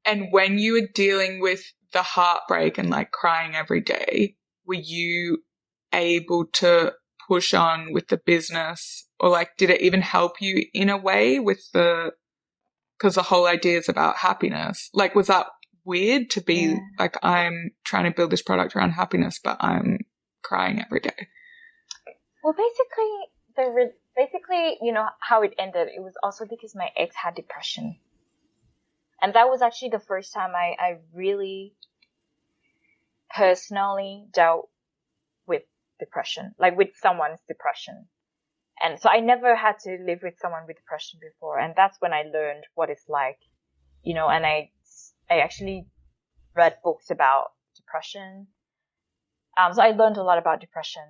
B: And when you were dealing with the heartbreak and like crying every day, were you able to push on with the business, or like did it even help you in a way with because the whole idea is about happiness? Like, was that weird to be like, I'm trying to build this product around happiness, but I'm crying every day?
A: Well, basically, you know how it ended. It was also because my ex had depression, and that was actually the first time I really personally dealt with depression, like with someone's depression. And so I never had to live with someone with depression before, and that's when I learned what it's like, you know. And I actually read books about depression. So I learned a lot about depression.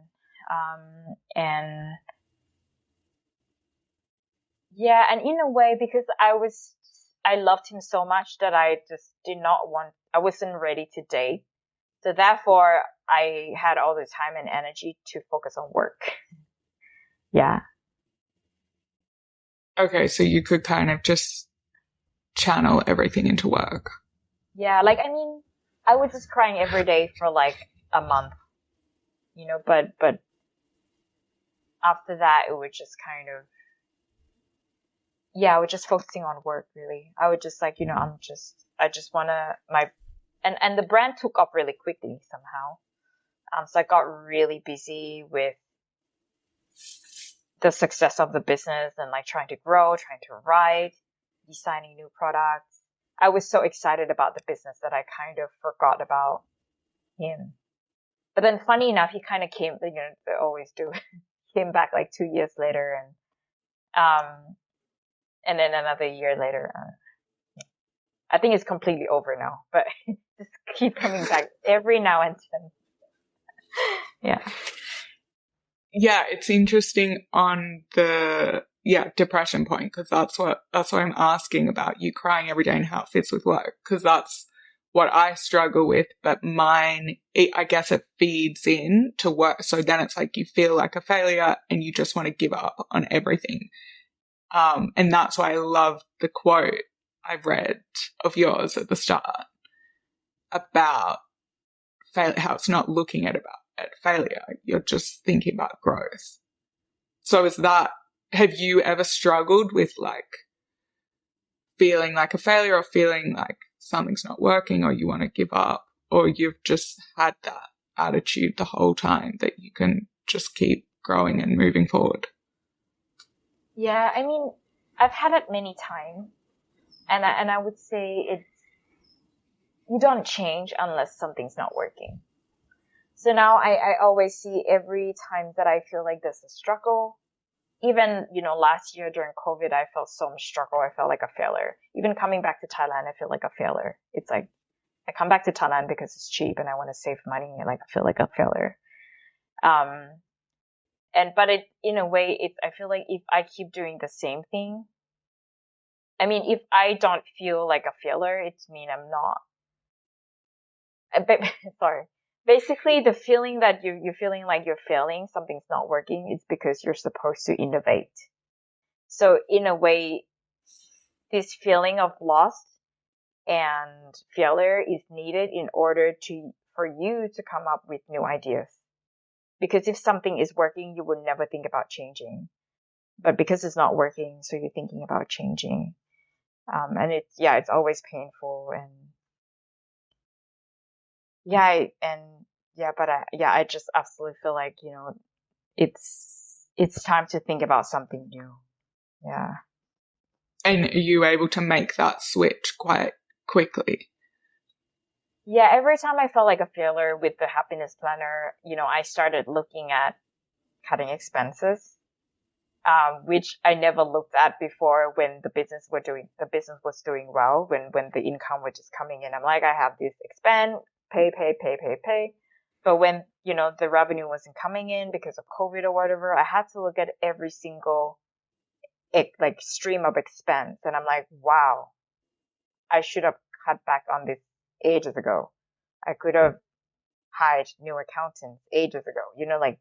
A: And yeah, and in a way, because I loved him so much that I just I wasn't ready to date. So therefore, I had all the time and energy to focus on work. Yeah.
B: Okay, so you could kind of just channel everything into work.
A: Yeah, like, I mean, I was just crying every day for like a month, you know, but after that, it was just kind of, yeah, I was just focusing on work, really. I would just like, you know, I just wanna, and the brand took off really quickly somehow. So I got really busy with the success of the business and like trying to grow, trying to write, designing new products. I was so excited about the business that I kind of forgot about him. But then funny enough, he kind of came, you know, they always do, came back like 2 years later, and then another year later. I think it's completely over now, but just keep coming back every now and then. Yeah.
B: Yeah, it's interesting on the depression point, because that's what I'm asking about, you crying every day and how it fits with work, because that's what I struggle with. But I guess it feeds in to work. So then it's like you feel like a failure and you just want to give up on everything. And that's why I love the quote I read of yours at the start about how it's not looking at failure. You're just thinking about growth. So have you ever struggled with like feeling like a failure or feeling like something's not working or you want to give up, or you've just had that attitude the whole time that you can just keep growing and moving forward?
A: Yeah, I mean, I've had it many times, and I would say you don't change unless something's not working. So now I always see every time that I feel like there's a struggle. Even, you know, last year during COVID, I felt so much struggle. I felt like a failure. Even coming back to Thailand, I feel like a failure. It's like, I come back to Thailand because it's cheap and I want to save money, and like, I feel like a failure. But in a way, I feel like if I keep doing the same thing, I mean, if I don't feel like a failure, it means I'm not. Sorry. Basically, the feeling that you're feeling like you're failing, something's not working, it's because you're supposed to innovate. So in a way, this feeling of loss and failure is needed in order for you to come up with new ideas. Because if something is working, you would never think about changing. But because it's not working, so you're thinking about changing. And it's always painful, and I just absolutely feel like, it's time to think about something new. Yeah.
B: And are you able to make that switch quite quickly?
A: Yeah, every time I felt like a failure with the happiness planner, I started looking at cutting expenses, which I never looked at before when the business was doing well, when the income was just coming in. I'm like, I have this expense, pay. But when, the revenue wasn't coming in because of COVID or whatever, I had to look at every single stream of expense. And I'm like, wow, I should have cut back on this ages ago. I could have hired new accountants ages ago,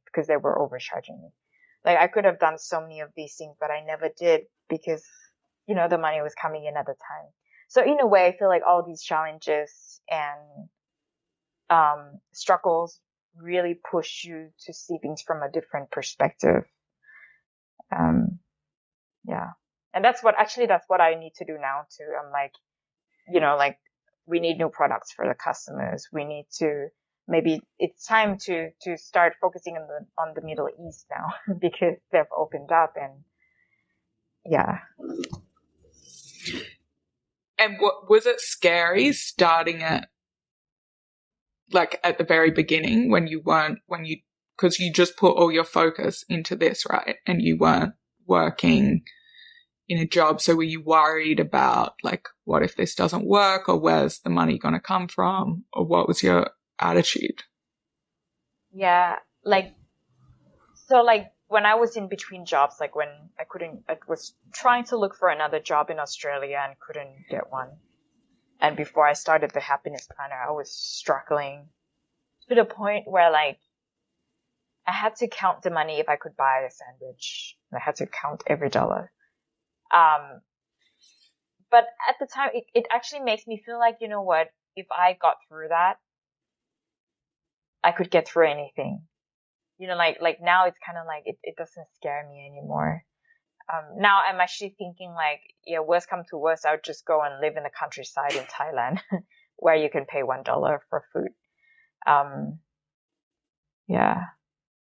A: because they were overcharging me. Like, I could have done so many of these things, but I never did because, the money was coming in at the time. So in a way, I feel like all these challenges and struggles really push you to see things from a different perspective. Yeah. And that's what I need to do now too. I'm like, we need new products for the customers. We need to, maybe it's time to start focusing on the Middle East now because they've opened up, and yeah.
B: And was it scary starting at the very beginning because you just put all your focus into this, right? And you weren't working in a job. So were you worried about what if this doesn't work, or where's the money going to come from, or what was your attitude?
A: Yeah. When I was in between jobs, when I was trying to look for another job in Australia and couldn't get one. And before I started the happiness planner, I was struggling to the point where I had to count the money if I could buy a sandwich. I had to count every dollar. But at the time, it actually makes me feel like, you know what, if I got through that, I could get through anything. Now it's kind of it doesn't scare me anymore. Now I'm actually thinking worst come to worst, I would just go and live in the countryside in Thailand where you can pay $1 for food. Yeah,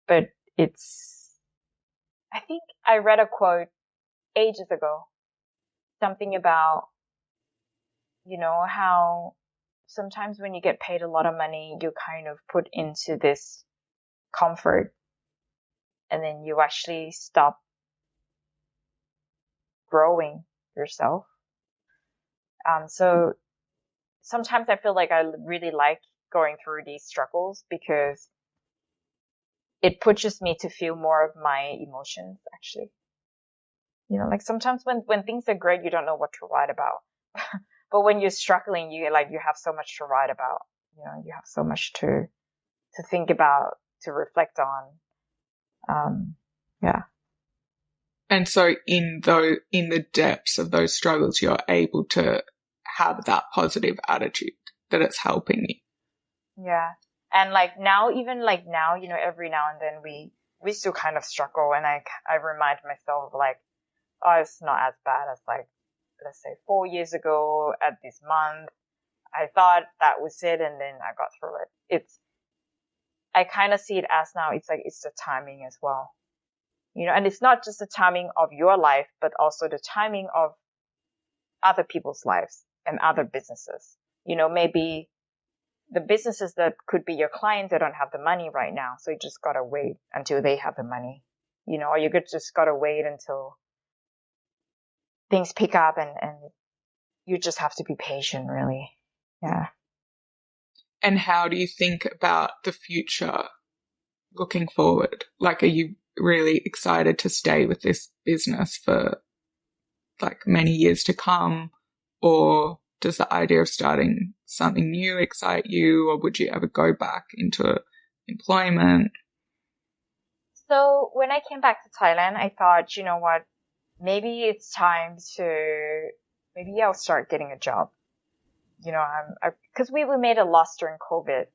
A: but I think I read a quote ages ago, something about, how sometimes when you get paid a lot of money, you kind of put into this comfort, and then you actually stop growing yourself. So sometimes I feel like I really like going through these struggles because it pushes me to feel more of my emotions, actually. Sometimes when things are great, you don't know what to write about. But when you're struggling, you have so much to write about. You have so much to think about, to reflect on. Yeah.
B: And so in the depths of those struggles, you're able to have that positive attitude that it's helping you.
A: Yeah. And now, even now, every now and then we still kind of struggle, and I remind myself oh, it's not as bad as let's say 4 years ago at this month. I thought that was it, and then I got through it. I kind of see it as now it's the timing as well. And it's not just the timing of your life, but also the timing of other people's lives and other businesses. Maybe the businesses that could be your clients, they don't have the money right now. So you just gotta wait until they have the money, or you just gotta wait until things pick up, and you just have to be patient, really. Yeah.
B: And how do you think about the future looking forward? Are you really excited to stay with this business for many years to come, or does the idea of starting something new excite you, or would you ever go back into employment?
A: So when I came back to Thailand, I thought, you know what, maybe it's time maybe I'll start getting a job. because we made a loss during COVID.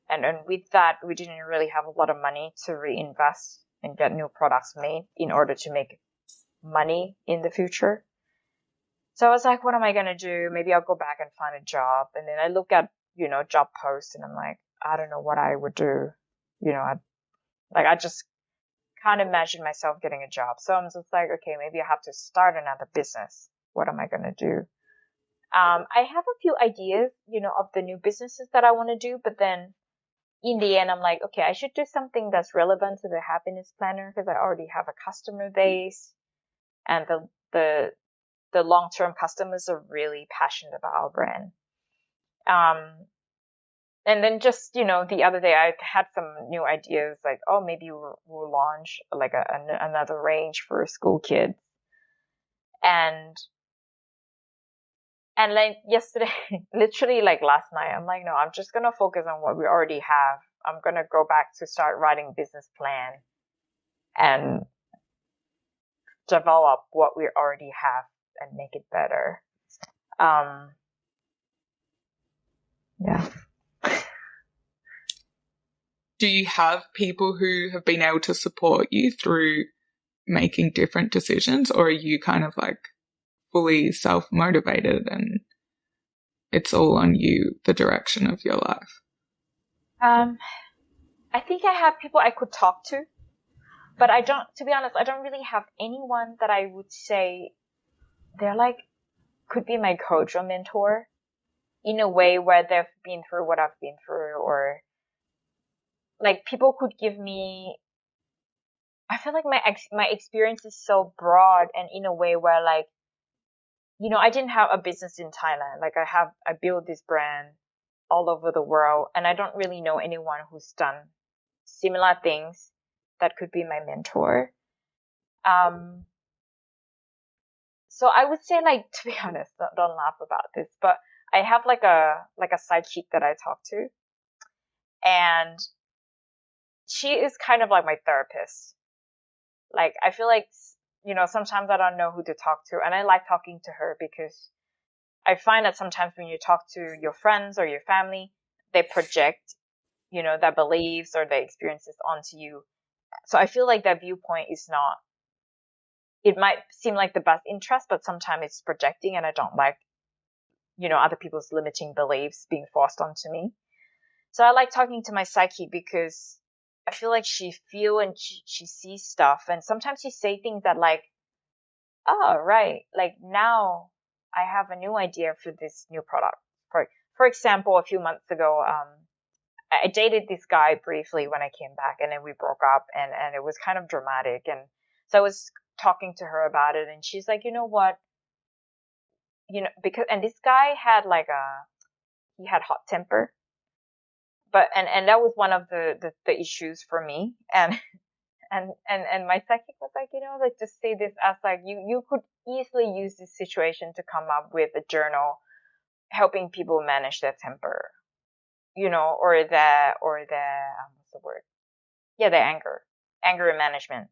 A: And with that, we didn't really have a lot of money to reinvest and get new products made in order to make money in the future. So I was like, what am I going to do? Maybe I'll go back and find a job. And then I look at, job posts and I'm like, I don't know what I would do. I just can't imagine myself getting a job. So I'm just like, okay, maybe I have to start another business. What am I going to do? I have a few ideas, of the new businesses that I want to do, but then in the end, I'm like, okay, I should do something that's relevant to the happiness planner because I already have a customer base, and the long-term customers are really passionate about our brand. And then just, the other day I had some new ideas like, oh, maybe we'll launch like another range for school kids. And like yesterday, literally like last night, I'm like, no, I'm just going to focus on what we already have. I'm going to go back to start writing business plan and develop what we already have and make it better. Yeah.
B: Do you have people who have been able to support you through making different decisions, or are you kind of like fully self-motivated and it's all on you, the direction of your life?
A: I think I have people I could talk to, but to be honest, I don't really have anyone that I would say they're like, could be my coach or mentor in a way where they've been through what I've been through, or like people could give me, I feel like my experience is so broad and in a way where like, I didn't have a business in Thailand. Like I built this brand all over the world, and I don't really know anyone who's done similar things that could be my mentor. So I would say, like, to be honest, don't laugh about this, but I have like a sidekick that I talk to, and she is kind of like my therapist. Like, I feel like, sometimes I don't know who to talk to, and I like talking to her because I find that sometimes when you talk to your friends or your family, they project, their beliefs or their experiences onto you. So I feel like that viewpoint is not, it might seem like the best interest, but sometimes it's projecting, and I don't like, other people's limiting beliefs being forced onto me. So I like talking to my psychic because I feel like she feels and she sees stuff, and sometimes she say things that like, oh, right, like now I have a new idea for this new product. For example, a few months ago, I dated this guy briefly when I came back, and then we broke up, and it was kind of dramatic. And so I was talking to her about it, and she's like, you know what, and this guy had he had hot temper, but, and that was one of the issues for me. And my psychic was like, like, just say this as like, you could easily use this situation to come up with a journal helping people manage their temper, or what's the word? Yeah, their anger management.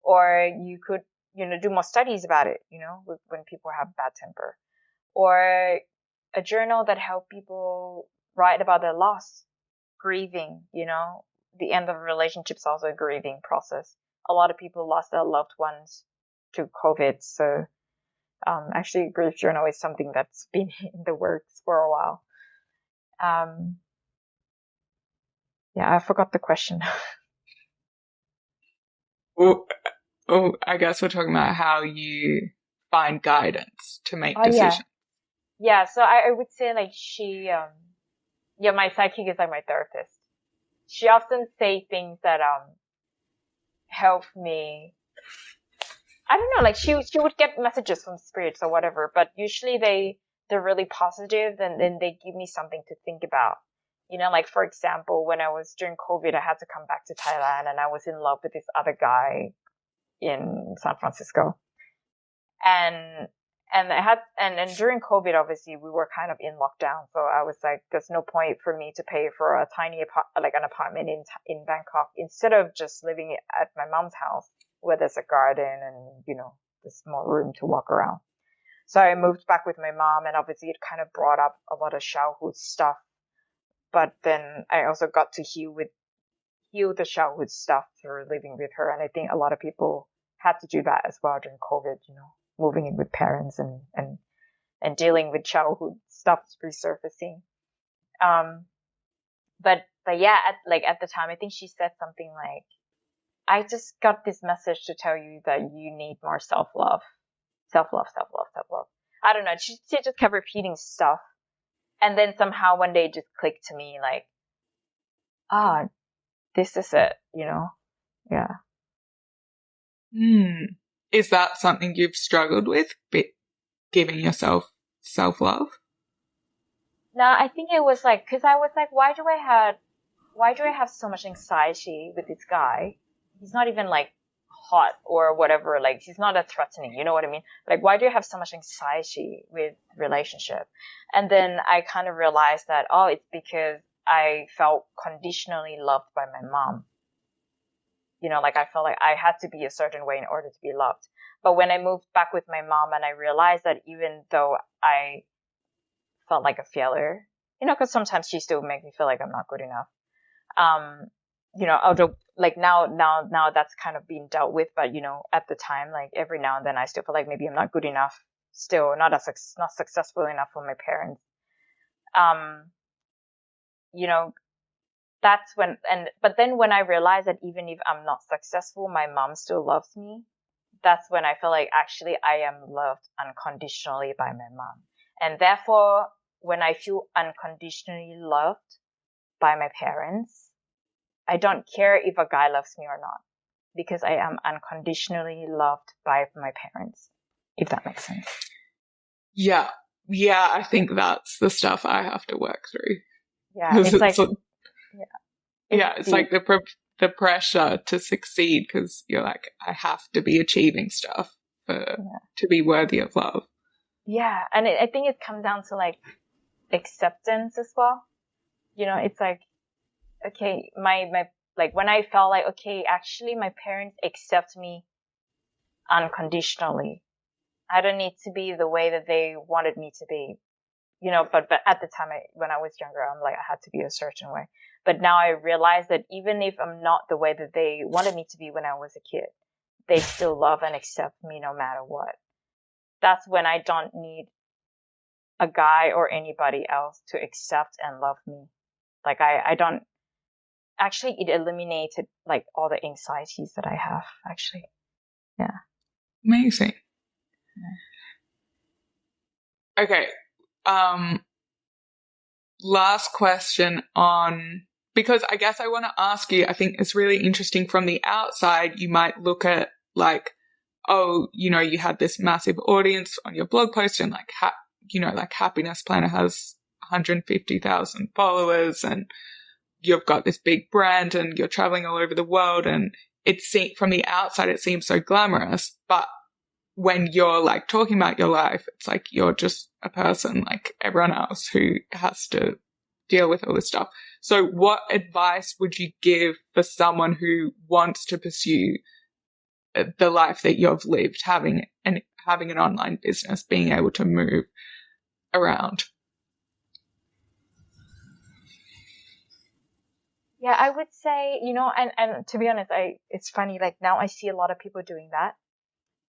A: Or you could, do more studies about it, when people have bad temper. Or a journal that help people write about their loss, grieving, the end of a relationship is also a grieving process. A lot of people lost their loved ones to COVID. So, actually, grief journal is something that's been in the works for a while. Yeah, I forgot the question.
B: Well, I guess we're talking about how you find guidance to make decisions.
A: Yeah. So I would say like my psychic is like my therapist. She often say things that, help me. I don't know, like she would get messages from spirits or whatever, but usually they're really positive, and then they give me something to think about. Like for example, when I was during COVID, I had to come back to Thailand, and I was in love with this other guy in San Francisco. And during COVID, obviously we were kind of in lockdown. So I was like, there's no point for me to pay for a tiny an apartment in Bangkok instead of just living at my mom's house where there's a garden and, there's more room to walk around. So I moved back with my mom, and obviously it kind of brought up a lot of childhood stuff. But then I also got to heal the childhood stuff through living with her. And I think a lot of people had to do that as well during COVID, moving in with parents and dealing with childhood stuff resurfacing. But yeah, at the time, I think she said something like, I just got this message to tell you that you need more self-love. Self-love, self-love, self-love. I don't know. She just kept repeating stuff. And then somehow one day it just clicked to me like, ah, this is it, Yeah.
B: Is that something you've struggled with, giving yourself self-love?
A: No, I think it was like, cause I was like, why do I have so much anxiety with this guy? He's not even like hot or whatever. Like, he's not that threatening. You know what I mean? Like, why do you have so much anxiety with relationship? And then I kind of realized that, oh, it's because I felt conditionally loved by my mom. Like I felt like I had to be a certain way in order to be loved. But when I moved back with my mom and I realized that even though I felt like a failure, because sometimes she still make me feel like I'm not good enough. Although like now that's kind of being dealt with, but at the time, like every now and then I still feel like maybe I'm not good enough, still not successful enough for my parents. That's when, but then when I realized that even if I'm not successful, my mom still loves me, that's when I feel like actually I am loved unconditionally by my mom. And therefore, when I feel unconditionally loved by my parents, I don't care if a guy loves me or not, because I am unconditionally loved by my parents, if that makes sense.
B: Yeah, I think that's the stuff I have to work through.
A: Yeah, it's like,
B: it's like the pressure to succeed, because you're like, I have to be achieving stuff to be worthy of love.
A: Yeah, and I think it comes down to like acceptance as well. It's like, okay, my like when I felt like, okay, actually my parents accept me unconditionally. I don't need to be the way that they wanted me to be, but at the time when I was younger, I'm like, I had to be a certain way. But now I realize that even if I'm not the way that they wanted me to be when I was a kid, they still love and accept me no matter what. That's when I don't need a guy or anybody else to accept and love me. Like I don't, actually it eliminated like all the anxieties that I have, actually. Yeah.
B: Amazing. Yeah. Okay. Last question because I guess I want to ask you, I think it's really interesting from the outside, you might look at like, oh, you had this massive audience on your blog post and like, like Happiness Planner has 150,000 followers and you've got this big brand and you're traveling all over the world, and from the outside, it seems so glamorous, but when you're like talking about your life, it's like you're just a person like everyone else who has to deal with all this stuff. So what advice would you give for someone who wants to pursue the life that you've lived, having an online business, being able to move around?
A: Yeah, I would say, and to be honest, it's funny, like now I see a lot of people doing that.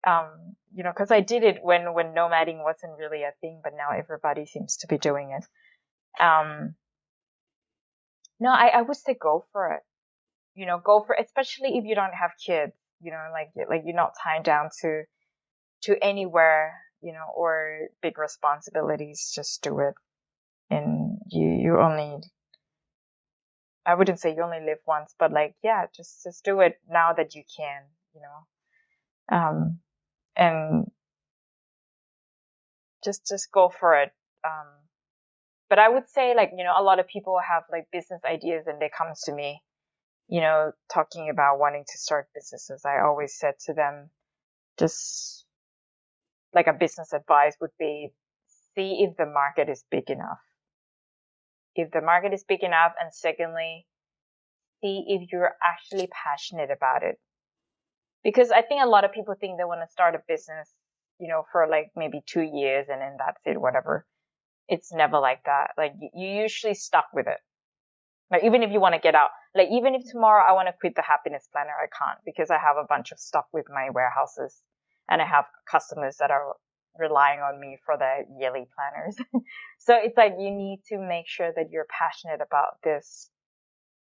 A: Cause I did it when nomading wasn't really a thing, but now everybody seems to be doing it. No, I would say go for it. Go for it, especially if you don't have kids, like you're not tied down to anywhere, or big responsibilities. Just do it. And you only, I wouldn't say you only live once, but like, yeah, just do it now that you can, and just go for it. But I would say like, a lot of people have like business ideas and they come to me, talking about wanting to start businesses. I always said to them, just like a business advice would be, see if the market is big enough. If the market is big enough, and secondly, see if you're actually passionate about it. Because I think a lot of people think they want to start a business for like maybe 2 years and then that's it, whatever. It's never like that. Like you usually stuck with it. Like even if you want to get out, like even if tomorrow I want to quit the happiness planner, I can't because I have a bunch of stuff with my warehouses and I have customers that are relying on me for their yearly planners. So it's like you need to make sure that you're passionate about this,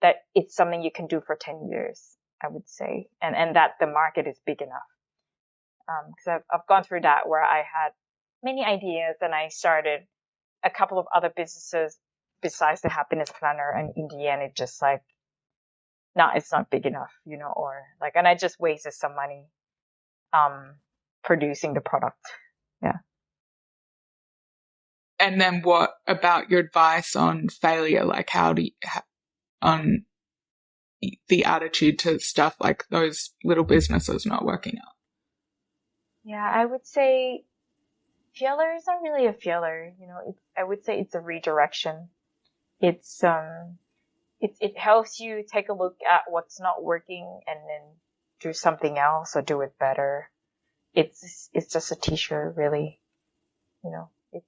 A: that it's something you can do for 10 years, I would say, and that the market is big enough. Because I've gone through that where I had many ideas and I started a couple of other businesses besides the happiness planner, and in the end, it just like, no, it's not big enough, or like, and I just wasted some money, producing the product. Yeah.
B: And then what about your advice on failure? Like on the attitude to stuff like those little businesses not working out?
A: Yeah, I would say failure is not really a failure. I would say it's a redirection. It's, it helps you take a look at what's not working and then do something else or do it better. It's just a teacher, really.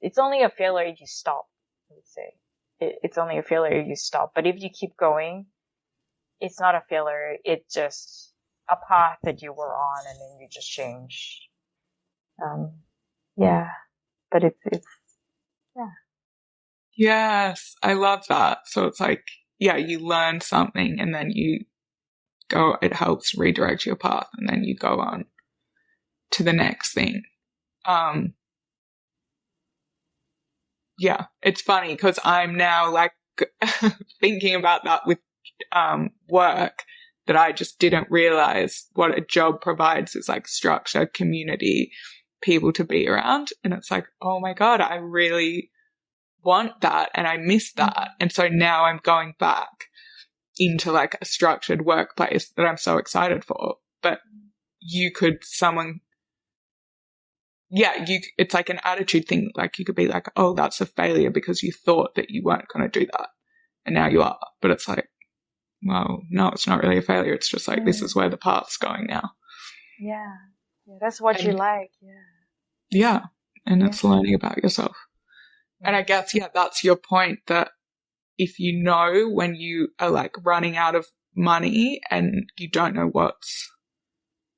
A: It's only a failure if you stop, I would say. It's only a failure if you stop. But if you keep going, it's not a failure. It's just a path that you were on and then you just change. Yeah. But it's, yeah.
B: Yes, I love that. So it's like, yeah, you learn something and then it helps redirect your path and then you go on to the next thing. Yeah, it's funny because I'm now like thinking about that with work, that I just didn't realize what a job provides is like structure, community, people to be around. And it's like, oh my God, I really want that and I miss that. And so now I'm going back into like a structured workplace that I'm so excited for. But it's like an attitude thing. Like you could be like, oh, that's a failure because you thought that you weren't going to do that and now you are. But it's like, well, no, it's not really a failure. It's just like, this is where the path's going now.
A: Yeah. That's what you like.
B: Yeah. And it's learning about yourself. And I guess, that's your point, that if you know when you are like running out of money and you don't know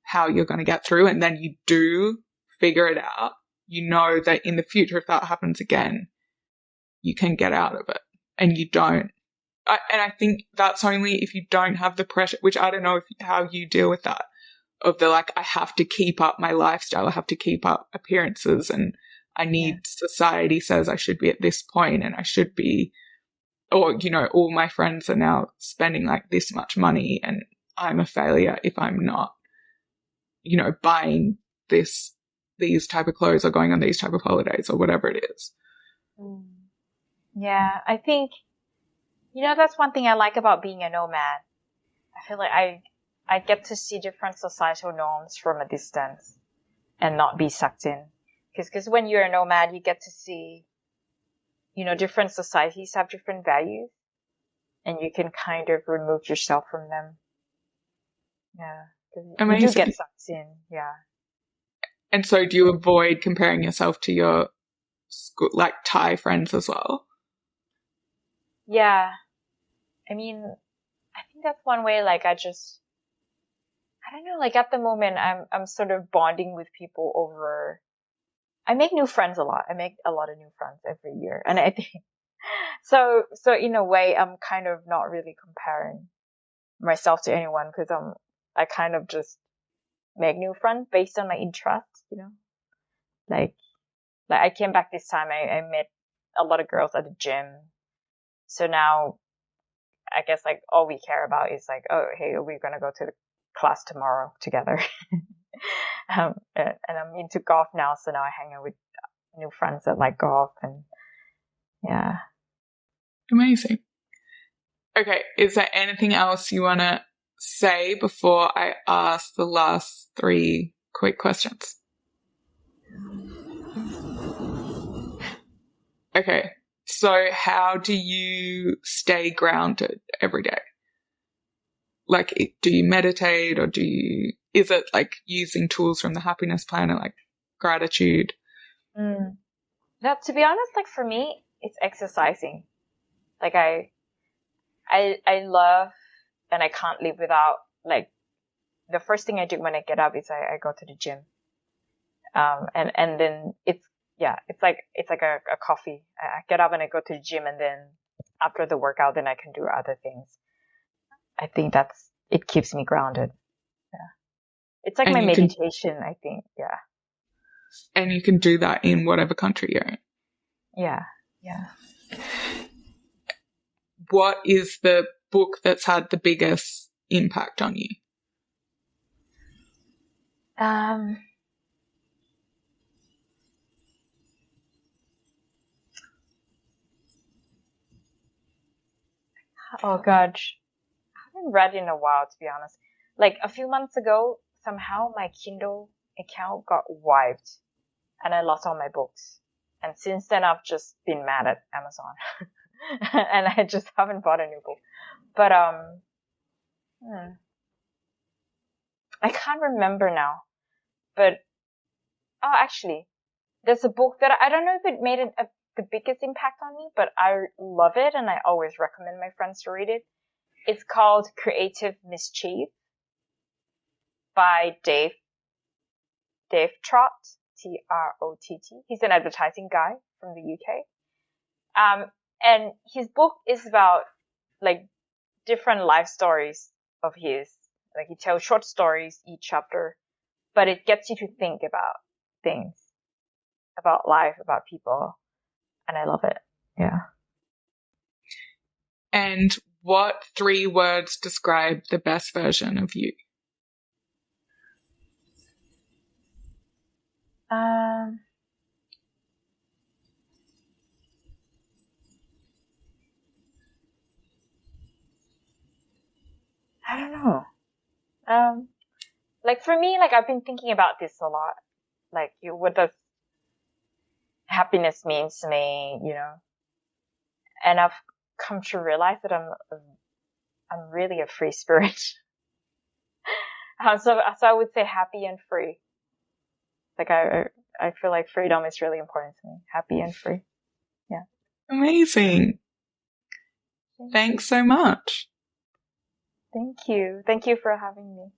B: how you're going to get through, and then you do figure it out, you know that in the future, if that happens again, you can get out of it and you don't. And I think that's only if you don't have the pressure, which I don't know how you deal with that, of the like, I have to keep up my lifestyle, I have to keep up appearances, and I need, society says I should be at this point and I should be, or, all my friends are now spending like this much money and I'm a failure if I'm not, buying these type of clothes or going on these type of holidays or whatever it is.
A: Yeah, I think, that's one thing I like about being a nomad. I feel like I get to see different societal norms from a distance and not be sucked in. Because when you're a nomad, you get to see, different societies have different values and you can kind of remove yourself from them. Yeah. You do get sucked in. Yeah.
B: And so do you avoid comparing yourself to your like Thai friends as well?
A: Yeah. I mean, I think that's one way, like I don't know, like at the moment I'm sort of bonding with people over, I make new friends a lot. I make a lot of new friends every year. And I think, so in a way, I'm kind of not really comparing myself to anyone because I kind of just make new friends based on my interests, like I came back this time, I met a lot of girls at the gym. So now I guess like all we care about is like, oh, hey, are we going to go to the class tomorrow together? And I'm into golf now. So now I hang out with new friends that like golf and yeah.
B: Amazing. Okay. Is there anything else you want to say before I ask the last 3 quick questions? Okay. So how do you stay grounded every day? Like, do you meditate or is it like using tools from the happiness planner, like gratitude?
A: Mm. Now, to be honest, like for me, it's exercising. Like I love, and I can't live without, like, the first thing I do when I get up is I go to the gym. And then it's like a coffee. I get up and I go to the gym, and then after the workout, then I can do other things. I think it keeps me grounded. Yeah. It's like
B: And
A: my
B: you can,
A: meditation, I think. Yeah.
B: and you can do that in whatever country you're in.
A: Yeah. Yeah.
B: What is the book that's had the biggest impact on you?
A: Oh gosh, I haven't read in a while, to be honest. Like a few months ago, somehow my Kindle account got wiped, and I lost all my books. And since then, I've just been mad at Amazon, and I just haven't bought a new book. But I can't remember now. But oh, actually, there's a book that I don't know if it made the biggest impact on me, but I love it, and I always recommend my friends to read it. It's called Creative Mischief by Dave Trott, Trott. He's an advertising guy from the UK. And his book is about like different life stories of his. Like he tells short stories each chapter, but it gets you to think about things, about life, about people, and I love it. Yeah.
B: And what 3 words describe the best version of you?
A: I don't know. Like for me, like I've been thinking about this a lot. Like, what does happiness means to me, and I've come to realize that I'm really a free spirit. So I would say happy and free. Like I feel like freedom is really important to me. Happy and free. Yeah.
B: Amazing. Thanks so much.
A: Thank you. Thank you for having me.